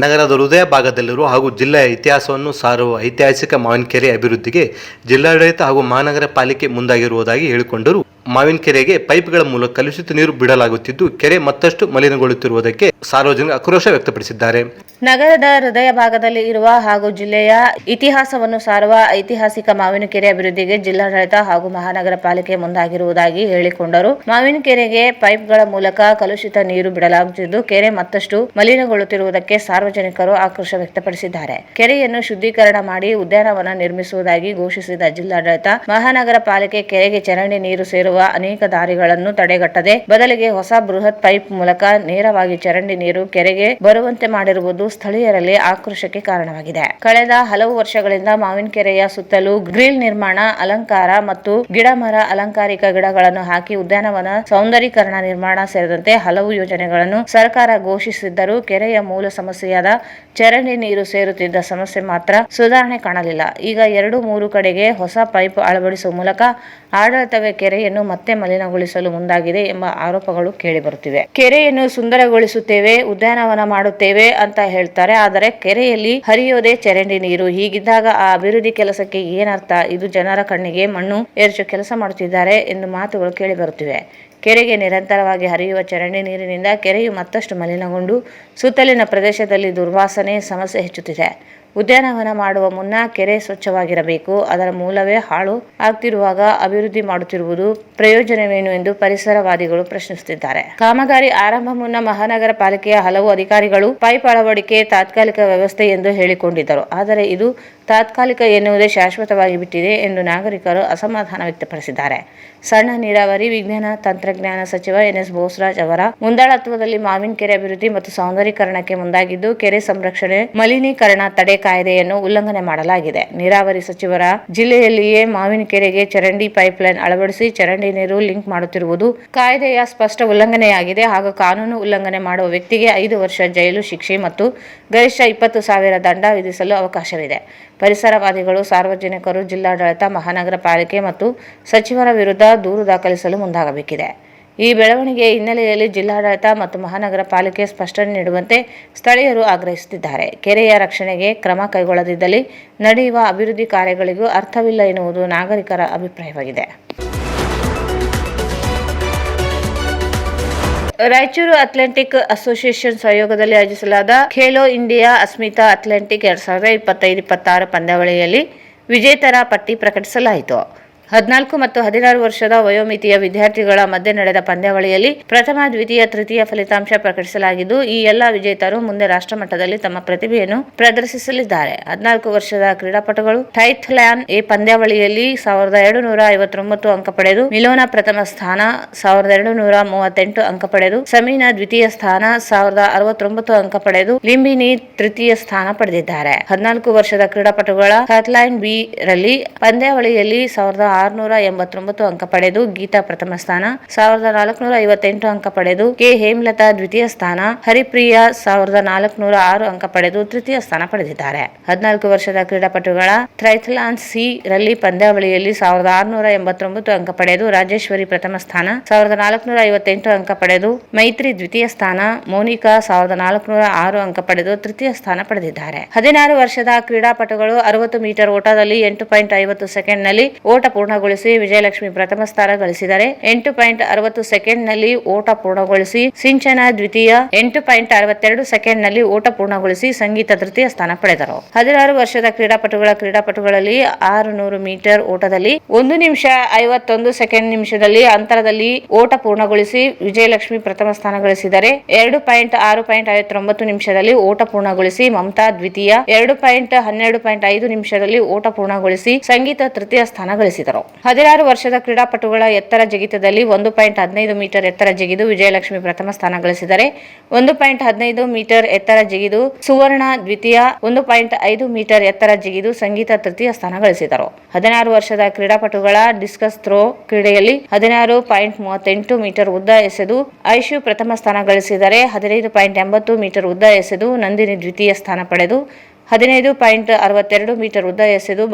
ನಗರದ ಹೃದಯ ಭಾಗದಲ್ಲಿರುವ ಹಾಗೂ ಜಿಲ್ಲೆಯ ಇತಿಹಾಸವನ್ನು ಸಾರುವ ಐತಿಹಾಸಿಕ ಮಾವಿನಕೆರೆ ಅಭಿವೃದ್ಧಿಗೆ ಜಿಲ್ಲಾಡಳಿತ ಹಾಗೂ ಮಹಾನಗರ ಪಾಲಿಕೆ ಮುಂದಾಗಿರುವುದಾಗಿ ಹೇಳಿಕೊಂಡರು. ಮಾವಿನಕೆರೆಗೆ ಪೈಪ್ಗಳ ಮೂಲಕ ಕಲುಷಿತ ನೀರು ಬಿಡಲಾಗುತ್ತಿದ್ದು, ಕೆರೆ ಮತ್ತಷ್ಟು ಮಲಿನಗೊಳ್ಳುತ್ತಿರುವುದಕ್ಕೆ ಸಾರ್ವಜನಿಕರು ಆಕ್ರೋಶ ವ್ಯಕ್ತಪಡಿಸಿದ್ದಾರೆ. ನಗರದ ಹೃದಯ ಭಾಗದಲ್ಲಿ ಇರುವ ಹಾಗೂ ಜಿಲ್ಲೆಯ ಇತಿಹಾಸವನ್ನು ಸಾರುವ ಐತಿಹಾಸಿಕ ಮಾವಿನಕೆರೆ ಅಭಿವೃದ್ಧಿಗೆ ಜಿಲ್ಲಾಡಳಿತ ಹಾಗೂ ಮಹಾನಗರ ಪಾಲಿಕೆ ಮುಂದಾಗಿರುವುದಾಗಿ ಹೇಳಿಕೊಂಡರು. ಮಾವಿನಕೆರೆಗೆ ಪೈಪ್ಗಳ ಮೂಲಕ ಕಲುಷಿತ ನೀರು ಬಿಡಲಾಗುತ್ತಿದ್ದು, ಕೆರೆ ಮತ್ತಷ್ಟು ಮಲಿನಗೊಳ್ಳುತ್ತಿರುವುದಕ್ಕೆ ಸಾರ್ವಜನಿಕರು ಆಕ್ರೋಶ ವ್ಯಕ್ತಪಡಿಸಿದ್ದಾರೆ. ಕೆರೆಯನ್ನು ಶುದ್ಧೀಕರಣ ಮಾಡಿ ಉದ್ಯಾನವನ ನಿರ್ಮಿಸುವುದಾಗಿ ಘೋಷಿಸಿದ ಜಿಲ್ಲಾಡಳಿತ, ಮಹಾನಗರ ಪಾಲಿಕೆ ಕೆರೆಗೆ ಚರಂಡಿ ನೀರು ಸೇರುವ ಅನೇಕ ದಾರಿಗಳನ್ನು ತಡೆಗಟ್ಟದೆ ಬದಲಿಗೆ ಹೊಸ ಬೃಹತ್ ಪೈಪ್ ಮೂಲಕ ನೇರವಾಗಿ ಚರಂಡಿ ನೀರು ಕೆರೆಗೆ ಬರುವಂತೆ ಮಾಡಿರುವುದು ಸ್ಥಳೀಯರಲ್ಲಿ ಆಕ್ರೋಶಕ್ಕೆ ಕಾರಣವಾಗಿದೆ. ಕಳೆದ ಹಲವು ವರ್ಷಗಳಿಂದ ಮಾವಿನಕೆರೆಯ ಸುತ್ತಲೂ ಗ್ರಿಲ್ ನಿರ್ಮಾಣ, ಅಲಂಕಾರ ಮತ್ತು ಗಿಡ ಮರ ಅಲಂಕಾರಿಕ ಗಿಡಗಳನ್ನು ಹಾಕಿ ಉದ್ಯಾನವನ ಸೌಂದರೀಕರಣ ನಿರ್ಮಾಣ ಸೇರಿದಂತೆ ಹಲವು ಯೋಜನೆಗಳನ್ನು ಸರ್ಕಾರ ಘೋಷಿಸಿದ್ದರೂ ಕೆರೆಯ ಮೂಲ ಸಮಸ್ಯೆಯಾದ ಚರಂಡಿ ನೀರು ಸೇರುತ್ತಿದ್ದ ಸಮಸ್ಯೆ ಮಾತ್ರ ಸುಧಾರಣೆ ಕಾಣಲಿಲ್ಲ. ಈಗ 2-3 ಕಡೆಗೆ ಹೊಸ ಪೈಪ್ ಅಳವಡಿಸುವ ಮೂಲಕ ಆಡಳಿತವೇ ಕೆರೆಯನ್ನು ಮತ್ತೆ ಮಲಿನಗೊಳಿಸಲು ಮುಂದಾಗಿದೆ ಎಂಬ ಆರೋಪಗಳು ಕೇಳಿಬರುತ್ತಿವೆ. ಕೆರೆಯನ್ನು ಸುಂದರಗೊಳಿಸುತ್ತೇವೆ, ಉದ್ಯಾನವನ ಮಾಡುತ್ತೇವೆ ಅಂತ ಹೇಳ್ತಾರೆ, ಆದರೆ ಕೆರೆಯಲ್ಲಿ ಹರಿಯೋದೇ ಚರಂಡಿ ನೀರು. ಹೀಗಿದ್ದಾಗ ಆ ಅಭಿವೃದ್ಧಿ ಕೆಲಸಕ್ಕೆ ಏನರ್ಥ? ಇದು ಜನರ ಕಣ್ಣಿಗೆ ಮಣ್ಣು ಎರಚು ಕೆಲಸ ಮಾಡುತ್ತಿದ್ದಾರೆ ಎಂದು ಮಾತುಗಳು ಕೇಳಿಬರುತ್ತಿವೆ. ಕೆರೆಗೆ ನಿರಂತರವಾಗಿ ಹರಿಯುವ ಚರಂಡಿ ನೀರಿನಿಂದ ಕೆರೆಯು ಮತ್ತಷ್ಟು ಮಲಿನಗೊಂಡು ಸುತ್ತಲಿನ ಪ್ರದೇಶದಲ್ಲಿ ದುರ್ವಾಸನೆ ಸಮಸ್ಯೆ ಹೆಚ್ಚುತ್ತಿದೆ. ಉದ್ಯಾನವನ ಮಾಡುವ ಮುನ್ನ ಕೆರೆ ಸ್ವಚ್ಛವಾಗಿರಬೇಕು. ಅದರ ಮೂಲವೇ ಹಾಳು ಆಗ್ತಿರುವಾಗ ಅಭಿವೃದ್ಧಿ ಮಾಡುತ್ತಿರುವುದು ಪ್ರಯೋಜನವೇನು ಎಂದು ಪರಿಸರವಾದಿಗಳು ಪ್ರಶ್ನಿಸುತ್ತಿದ್ದಾರೆ. ಕಾಮಗಾರಿ ಆರಂಭ ಮುನ್ನ ಮಹಾನಗರ ಪಾಲಿಕೆಯ ಹಲವು ಅಧಿಕಾರಿಗಳು ಪೈಪ್ ಅಳವಡಿಕೆ ತಾತ್ಕಾಲಿಕ ವ್ಯವಸ್ಥೆ ಎಂದು ಹೇಳಿಕೊಂಡಿದ್ದರು. ಆದರೆ ಇದು ತಾತ್ಕಾಲಿಕ ಎನ್ನುವುದೇ ಶಾಶ್ವತವಾಗಿ ಬಿಟ್ಟಿದೆ ಎಂದು ನಾಗರಿಕರು ಅಸಮಾಧಾನ ವ್ಯಕ್ತಪಡಿಸಿದ್ದಾರೆ. ಸಣ್ಣ ನೀರಾವರಿ ವಿಜ್ಞಾನ ತಂತ್ರಜ್ಞಾನ ಸಚಿವ ಎನ್.ಎಸ್. ಬೋಸರಾಜ್ ಅವರ ಮುಂದಾಳತ್ವದಲ್ಲಿ ಮಾವಿನಕೆರೆ ಅಭಿವೃದ್ಧಿ ಮತ್ತು ಸೌಂದರೀಕರಣಕ್ಕೆ ಮುಂದಾಗಿದ್ದು, ಕೆರೆ ಸಂರಕ್ಷಣೆ ಮಲಿನೀಕರಣ ತಡೆ ಕಾಯ್ದೆಯನ್ನು ಉಲ್ಲಂಘನೆ ಮಾಡಲಾಗಿದೆ. ನೀರಾವರಿ ಸಚಿವರ ಜಿಲ್ಲೆಯಲ್ಲಿಯೇ ಮಾವಿನಕೆರೆಗೆ ಚರಂಡಿ ಪೈಪ್ಲೈನ್ ಅಳವಡಿಸಿ ಚರಂಡಿ ನೀರು ಲಿಂಕ್ ಮಾಡುತ್ತಿರುವುದು ಕಾಯ್ದೆಯ ಸ್ಪಷ್ಟ ಉಲ್ಲಂಘನೆಯಾಗಿದೆ ಹಾಗೂ ಕಾನೂನು ಉಲ್ಲಂಘನೆ ಮಾಡುವ ವ್ಯಕ್ತಿಗೆ 5 ವರ್ಷ ಜೈಲು ಶಿಕ್ಷೆ ಮತ್ತು ಗರಿಷ್ಠ 20,000 ದಂಡ ವಿಧಿಸಲು ಅವಕಾಶವಿದೆ. ಪರಿಸರವಾದಿಗಳು, ಸಾರ್ವಜನಿಕರು ಜಿಲ್ಲಾಡಳಿತ, ಮಹಾನಗರ ಪಾಲಿಕೆ ಮತ್ತು ಸಚಿವರ ವಿರುದ್ಧ ದೂರು ದಾಖಲಿಸಲು ಮುಂದಾಗಬೇಕಿದೆ. ಈ ಬೆಳವಣಿಗೆಯ ಹಿನ್ನೆಲೆಯಲ್ಲಿ ಜಿಲ್ಲಾಡಳಿತ ಮತ್ತು ಮಹಾನಗರ ಪಾಲಿಕೆ ಸ್ಪಷ್ಟನೆ ನೀಡುವಂತೆ ಸ್ಥಳೀಯರು ಆಗ್ರಹಿಸುತ್ತಿದ್ದಾರೆ. ಕೆರೆಯ ರಕ್ಷಣೆಗೆ ಕ್ರಮ ಕೈಗೊಳ್ಳದಿದ್ದಲ್ಲಿ ನಡೆಯುವ ಅಭಿವೃದ್ಧಿ ಕಾರ್ಯಗಳಿಗೂ ಅರ್ಥವಿಲ್ಲ ಎನ್ನುವುದು ನಾಗರಿಕರ ಅಭಿಪ್ರಾಯವಾಗಿದೆ. ರಾಯಚೂರು ಅಥ್ಲೆಟಿಕ್ ಅಸೋಸಿಯೇಷನ್ ಸಹಯೋಗದಲ್ಲಿ ಆಯೋಜಿಸಲಾದ ಖೇಲೋ ಇಂಡಿಯಾ ಅಸ್ಮಿತಾ ಅಥ್ಲೆಟಿಕ್ 2025-26 ಪಂದ್ಯಾವಳಿಯಲ್ಲಿ ವಿಜೇತರ ಪಟ್ಟಿ ಪ್ರಕಟಿಸಲಾಯಿತು. 14 ಮತ್ತು 16 ವರ್ಷದ ವಯೋಮಿತಿಯ ವಿದ್ಯಾರ್ಥಿಗಳ ಮಧ್ಯೆ ನಡೆದ ಪಂದ್ಯಾವಳಿಯಲ್ಲಿ ಪ್ರಥಮ, ದ್ವಿತೀಯ, ತೃತೀಯ ಫಲಿತಾಂಶ ಪ್ರಕಟಿಸಲಾಗಿದ್ದು, ಈ ಎಲ್ಲ ವಿಜೇತರು ಮುಂದೆ ರಾಷ್ಟ್ರಮಟ್ಟದಲ್ಲಿ ತಮ್ಮ ಪ್ರತಿಭೆಯನ್ನು ಪ್ರದರ್ಶಿಸಲಿದ್ದಾರೆ. 14 ವರ್ಷದ ಕ್ರೀಡಾಪಟುಗಳು ಟೈಥ್ಲಾನ್ ಎ ಪಂದ್ಯಾವಳಿಯಲ್ಲಿ 1259 ಅಂಕ ಪಡೆದು ಮಿಲೋನಾ ಪ್ರಥಮ ಸ್ಥಾನ 1238 ಅಂಕ ಪಡೆದು, ಸಮೀನಾ ದ್ವಿತೀಯ ಸ್ಥಾನ 1069 ಅಂಕ ಪಡೆದು, ಲಿಂಬಿನಿ ತೃತೀಯ ಸ್ಥಾನ ಪಡೆದಿದ್ದಾರೆ. 14 ವರ್ಷದ ಕ್ರೀಡಾಪಟುಗಳ ಟೈಥ್ಲಾನ್ ಬಿ ರಲ್ಲಿ ಪಂದ್ಯಾವಳಿಯಲ್ಲಿ 1489 ಅಂಕ ಪಡೆದು ಗೀತಾ ಪ್ರಥಮ ಸ್ಥಾನ, 1458 ಅಂಕ ಪಡೆದು ಕೆ ಹೇಮಲತಾ ದ್ವಿತೀಯ ಸ್ಥಾನ, ಹರಿಪ್ರಿಯಾ 1406 ಅಂಕ ಪಡೆದು ತೃತೀಯ ಸ್ಥಾನ ಪಡೆದಿದ್ದಾರೆ. 14 ವರ್ಷದ ಕ್ರೀಡಾಪಟುಗಳ ಥ್ರೈಥಲಾನ್ ಸಿ ರಲ್ಲಿ ಪಂದ್ಯಾವಳಿಯಲ್ಲಿ 1689 ಅಂಕ ಪಡೆದು ರಾಜೇಶ್ವರಿ ಪ್ರಥಮ ಸ್ಥಾನ, 1458 ಅಂಕ ಪಡೆದು ಮೈತ್ರಿ ದ್ವಿತೀಯ ಸ್ಥಾನ, ಮೋನಿಕಾ 1406 ಅಂಕ ಪಡೆದು ತೃತೀಯ ಸ್ಥಾನ ಪಡೆದಿದ್ದಾರೆ. 16 ವರ್ಷದ ಕ್ರೀಡಾಪಟುಗಳು 60 ಮೀಟರ್ ಓಟದಲ್ಲಿ 8.50 ಸೆಕೆಂಡ್ನಲ್ಲಿ ಓಟ ಪೂರ್ಣಗೊಳಿಸಿ ವಿಜಯಲಕ್ಷ್ಮಿ ಪ್ರಥಮ ಸ್ಥಾನ ಗಳಿಸಿದರೆ, 8.60 ಸೆಕೆಂಡ್ನಲ್ಲಿ ಓಟ ಪೂರ್ಣಗೊಳಿಸಿ ಸಿಂಚನ ದ್ವಿತೀಯ, 8.62 ಸೆಕೆಂಡ್ನಲ್ಲಿ ಓಟ ಪೂರ್ಣಗೊಳಿಸಿ ಸಂಗೀತ ತೃತೀಯ ಸ್ಥಾನ ಪಡೆದರು. 16 ವರ್ಷದ ಕ್ರೀಡಾಪಟುಗಳಲ್ಲಿ 600 ಮೀಟರ್ ಓಟದಲ್ಲಿ 1 ನಿಮಿಷ 51 ಸೆಕೆಂಡ್ ನಿಮಿಷದಲ್ಲಿ ಅಂತರದಲ್ಲಿ ಓಟ ಪೂರ್ಣಗೊಳಿಸಿ ವಿಜಯಲಕ್ಷ್ಮಿ ಪ್ರಥಮ ಸ್ಥಾನ ಗಳಿಸಿದರೆ, 2.6.59 ನಿಮಿಷದಲ್ಲಿ ಓಟ ಪೂರ್ಣಗೊಳಿಸಿ ಮಮತಾ ದ್ವಿತೀಯ, 2.12.5 ನಿಮಿಷದಲ್ಲಿ ಓಟ ಪೂರ್ಣಗೊಳಿಸಿ ಸಂಗೀತ ತೃತೀಯ ಸ್ಥಾನ ಗಳಿಸಿದರು. 16 ವರ್ಷದ ಕ್ರೀಡಾಪಟುಗಳ ಎತ್ತರ ಜಿಗಿತದಲ್ಲಿ 1.15 ಮೀಟರ್ ಎತ್ತರ ಜಿಗಿದು ವಿಜಯಲಕ್ಷ್ಮಿ ಪ್ರಥಮ ಸ್ಥಾನ ಗಳಿಸಿದರೆ, 1.15 ಮೀಟರ್ ಎತ್ತರ ಜಿಗಿದು ಸುವರ್ಣ ದ್ವಿತೀಯ, 1.5 ಮೀಟರ್ ಎತ್ತರ ಜಿಗಿದು ಸಂಗೀತ ತೃತೀಯ ಸ್ಥಾನ ಗಳಿಸಿದರು. 16 ವರ್ಷದ ಕ್ರೀಡಾಪಟುಗಳ ಡಿಸ್ಕಸ್ ಥ್ರೋ ಕ್ರೀಡೆಯಲ್ಲಿ 16.38 ಮೀಟರ್ ಉದ್ದ ಎಸೆದು ಐಶು ಪ್ರಥಮ ಸ್ಥಾನ ಗಳಿಸಿದರೆ, 15.80 ಮೀಟರ್ ಉದ್ದ ಎಸೆದು ನಂದಿನಿ ದ್ವಿತೀಯ ಸ್ಥಾನ ಪಡೆದು, 15.62 ಮೀಟರ್ ಉದ್ದ ಎಸೆದು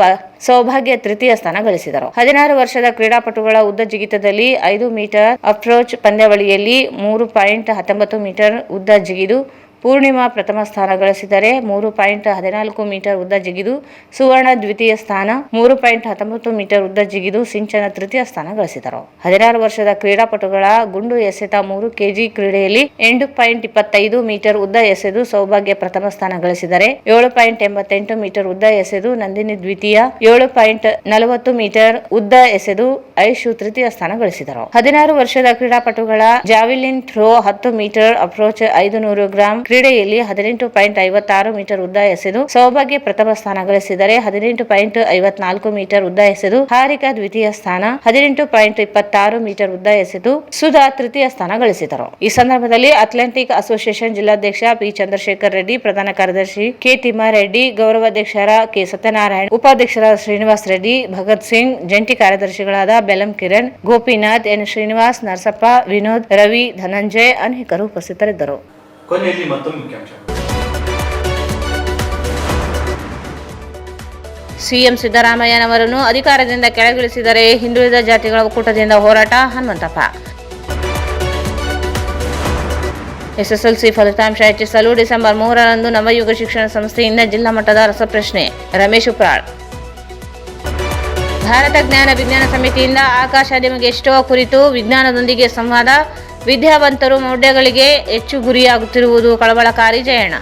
ಸೌಭಾಗ್ಯ ತೃತೀಯ ಸ್ಥಾನ ಗಳಿಸಿದರು. 16 ವರ್ಷದ ಕ್ರೀಡಾಪಟುಗಳ ಉದ್ದ ಜಿಗಿತದಲ್ಲಿ 5 ಮೀಟರ್ ಅಪ್ರೋಚ್ ಪಂದ್ಯಾವಳಿಯಲ್ಲಿ 3.19 ಮೀಟರ್ ಉದ್ದ ಜಿಗಿದು ಪೂರ್ಣಿಮಾ ಪ್ರಥಮ ಸ್ಥಾನ ಗಳಿಸಿದರೆ, 3.14 ಮೀಟರ್ ಉದ್ದ ಜಿಗಿದು ಸುವರ್ಣ ದ್ವಿತೀಯ ಸ್ಥಾನ, 3.19 ಮೀಟರ್ ಉದ್ದ ಜಿಗಿದು ಸಿಂಚನ ತೃತೀಯ ಸ್ಥಾನ ಗಳಿಸಿದರು. 16 ವರ್ಷದ ಕ್ರೀಡಾಪಟುಗಳ ಗುಂಡು ಎಸೆತ 3 ಕೆಜಿ ಕ್ರೀಡೆಯಲ್ಲಿ 8.25 ಮೀಟರ್ ಉದ್ದ ಎಸೆದು ಸೌಭಾಗ್ಯ ಪ್ರಥಮ ಸ್ಥಾನ ಗಳಿಸಿದರೆ, 7.88 ಮೀಟರ್ ಉದ್ದ ಎಸೆದು ನಂದಿನಿ ದ್ವಿತೀಯ, 7.40 ಮೀಟರ್ ಉದ್ದ ಎಸೆದು ಐಶು ತೃತೀಯ ಸ್ಥಾನ ಗಳಿಸಿದರು. 16 ವರ್ಷದ ಕ್ರೀಡಾಪಟುಗಳ ಜಾವಿಲಿನ್ ಥ್ರೋ 10 ಮೀಟರ್ ಅಪ್ರೋಚ್ 500 ಗ್ರಾಂ ಕ್ರೀಡೆಯಲ್ಲಿ 18.56 ಮೀಟರ್ ಉದ್ದ ಎಸೆದು ಸೌಭಾಗ್ಯ ಪ್ರಥಮ ಸ್ಥಾನ ಗಳಿಸಿದರೆ, 18.54 ಮೀಟರ್ ಉದ್ದ ಎಸೆದು ಹಾರಿಕಾ ದ್ವಿತೀಯ ಸ್ಥಾನ, 18.26 ಮೀಟರ್ ಉದ್ದ ಎಸೆದು ಸುಧಾ ತೃತೀಯ ಸ್ಥಾನ ಗಳಿಸಿದರು. ಈ ಸಂದರ್ಭದಲ್ಲಿ ಅಥ್ಲೆಟಿಕ್ ಅಸೋಸಿಯೇಷನ್ ಜಿಲ್ಲಾಧ್ಯಕ್ಷ ಪಿ ಚಂದ್ರಶೇಖರ್ ರೆಡ್ಡಿ, ಪ್ರಧಾನ ಕಾರ್ಯದರ್ಶಿ ಕೆ ತಿಮ್ಮಾರೆಡ್ಡಿ, ಗೌರವಾಧ್ಯಕ್ಷರ ಕೆ ಸತ್ಯನಾರಾಯಣ, ಉಪಾಧ್ಯಕ್ಷರಾದ ಶ್ರೀನಿವಾಸ್ ರೆಡ್ಡಿ, ಭಗತ್ ಸಿಂಗ್, ಜಂಟಿ ಕಾರ್ಯದರ್ಶಿಗಳಾದ ಬೆಲಂ ಕಿರಣ್, ಗೋಪಿನಾಥ್, ಎನ್ ಶ್ರೀನಿವಾಸ್, ನರಸಪ್ಪ, ವಿನೋದ್, ರವಿ, ಧನಂಜಯ್ ಅನೇಕರು ಉಪಸ್ಥಿತರಿದ್ದರು. ಕೊನೆಯಲ್ಲಿ ಮತ್ತೊಮ್ಮೆ ಮುಖ್ಯಾಂಶ. ಸಿಎಂ ಸಿದ್ದರಾಮಯ್ಯನವರನ್ನು ಅಧಿಕಾರದಿಂದ ಕೆಳಗಿಳಿಸಿದರೆ ಹಿಂದುಳಿದ ಜಾತಿಗಳ ಒಕ್ಕೂಟದಿಂದ ಹೋರಾಟ, ಹನುಮಂತಪ್ಪ. ಎಸ್ಎಸ್ಎಲ್ಸಿ ಫಲಿತಾಂಶ ಹೆಚ್ಚಿಸಲು ಡಿಸೆಂಬರ್ 3ರಂದು ನವಯುಗ ಶಿಕ್ಷಣ ಸಂಸ್ಥೆಯಿಂದ ಜಿಲ್ಲಾ ಮಟ್ಟದ ರಸಪ್ರಶ್ನೆ, ರಮೇಶ್ ಉಪ್ರಾಳ್. ಭಾರತ ಜ್ಞಾನ ವಿಜ್ಞಾನ ಸಮಿತಿಯಿಂದ ಆಕಾಶ ನಿಮಗೆ ಎಷ್ಟೋ ಕುರಿತು ವಿಜ್ಞಾನದೊಂದಿಗೆ ಸಂವಾದ, ವಿದ್ಯಾವಂತರು ಮೌಢ್ಯಗಳಿಗೆ ಹೆಚ್ಚು ಗುರಿಯಾಗುತ್ತಿರುವುದು ಕಳವಳಕಾರಿ, ಜಯಣ್ಣ.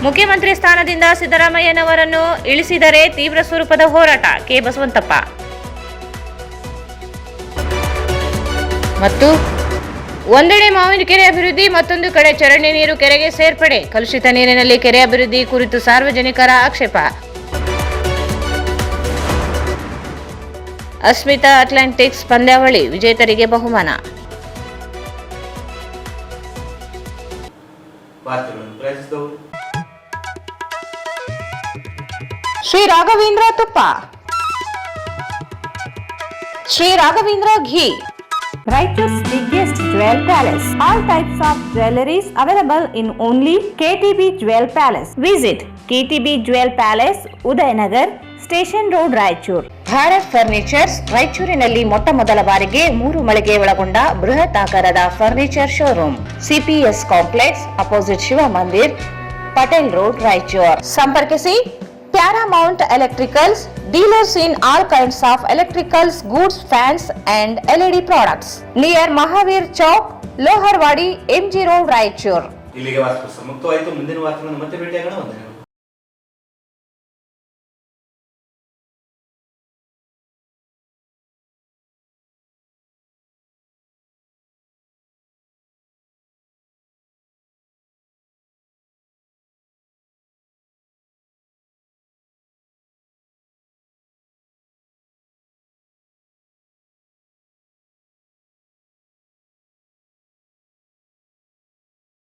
ಮುಖ್ಯಮಂತ್ರಿ ಸ್ಥಾನದಿಂದ ಸಿದ್ದರಾಮಯ್ಯನವರನ್ನು ಇಳಿಸಿದರೆ ತೀವ್ರ ಸ್ವರೂಪದ ಹೋರಾಟ, ಕೆ ಬಸವಂತಪ್ಪ. ಮತ್ತು ಒಂದೆಡೆ ಮಾವಿನ ಕೆರೆ ಅಭಿವೃದ್ಧಿ, ಮತ್ತೊಂದು ಕಡೆ ಚರಂಡಿ ನೀರು ಕೆರೆಗೆ ಸೇರ್ಪಡೆ, ಕಲುಷಿತ ನೀರಿನಲ್ಲಿ ಕೆರೆ ಅಭಿವೃದ್ಧಿ ಕುರಿತು ಸಾರ್ವಜನಿಕರ ಆಕ್ಷೇಪ. ಅಸ್ಮಿತಾ ಅಟ್ಲಾಂಟಿಕ್ಸ್ ಪಂದ್ಯಾವಳಿ ವಿಜೇತರಿಗೆ ಬಹುಮಾನ. ಶ್ರೀ ರಾಘವೇಂದ್ರ ತುಪ್ಪ, ಶ್ರೀ ರಾಘವೇಂದ್ರ ಘೀ. Raichur's biggest jewel palace. All types of jewelries available in only KTB Jewel Palace. Visit KTB Jewel Palace, Udayanagar, station road, Raichur. Bharat furnitures ರಾಯಚೂರಿನಲ್ಲಿ ಮೊಟ್ಟ ಮೊದಲ ಬಾರಿಗೆ 3 ಮಳಿಗೆ ಒಳಗೊಂಡ ಬೃಹತ್ ಆಕಾರದ furniture showroom, CPS complex opposite Shiva Mandir, Patel road, Raichur. ಸಂಪರ್ಕಿಸಿ Paramount electricals, dealers in all kinds of electricals goods, fans and LED products, near Mahavir Chowk, Loharwadi, MG road, Raichur. ಇಲ್ಲಿಗೆ ವಾರ್ತಾ ಮುಕ್ತವಾಯಿತು. ಮುಂದಿನ ವಾರ್ತೆಗಳನ್ನು ಮತ್ತೆ ಭೇಟಿಯಾಗೋಣ. ವಂದನೆಗಳು.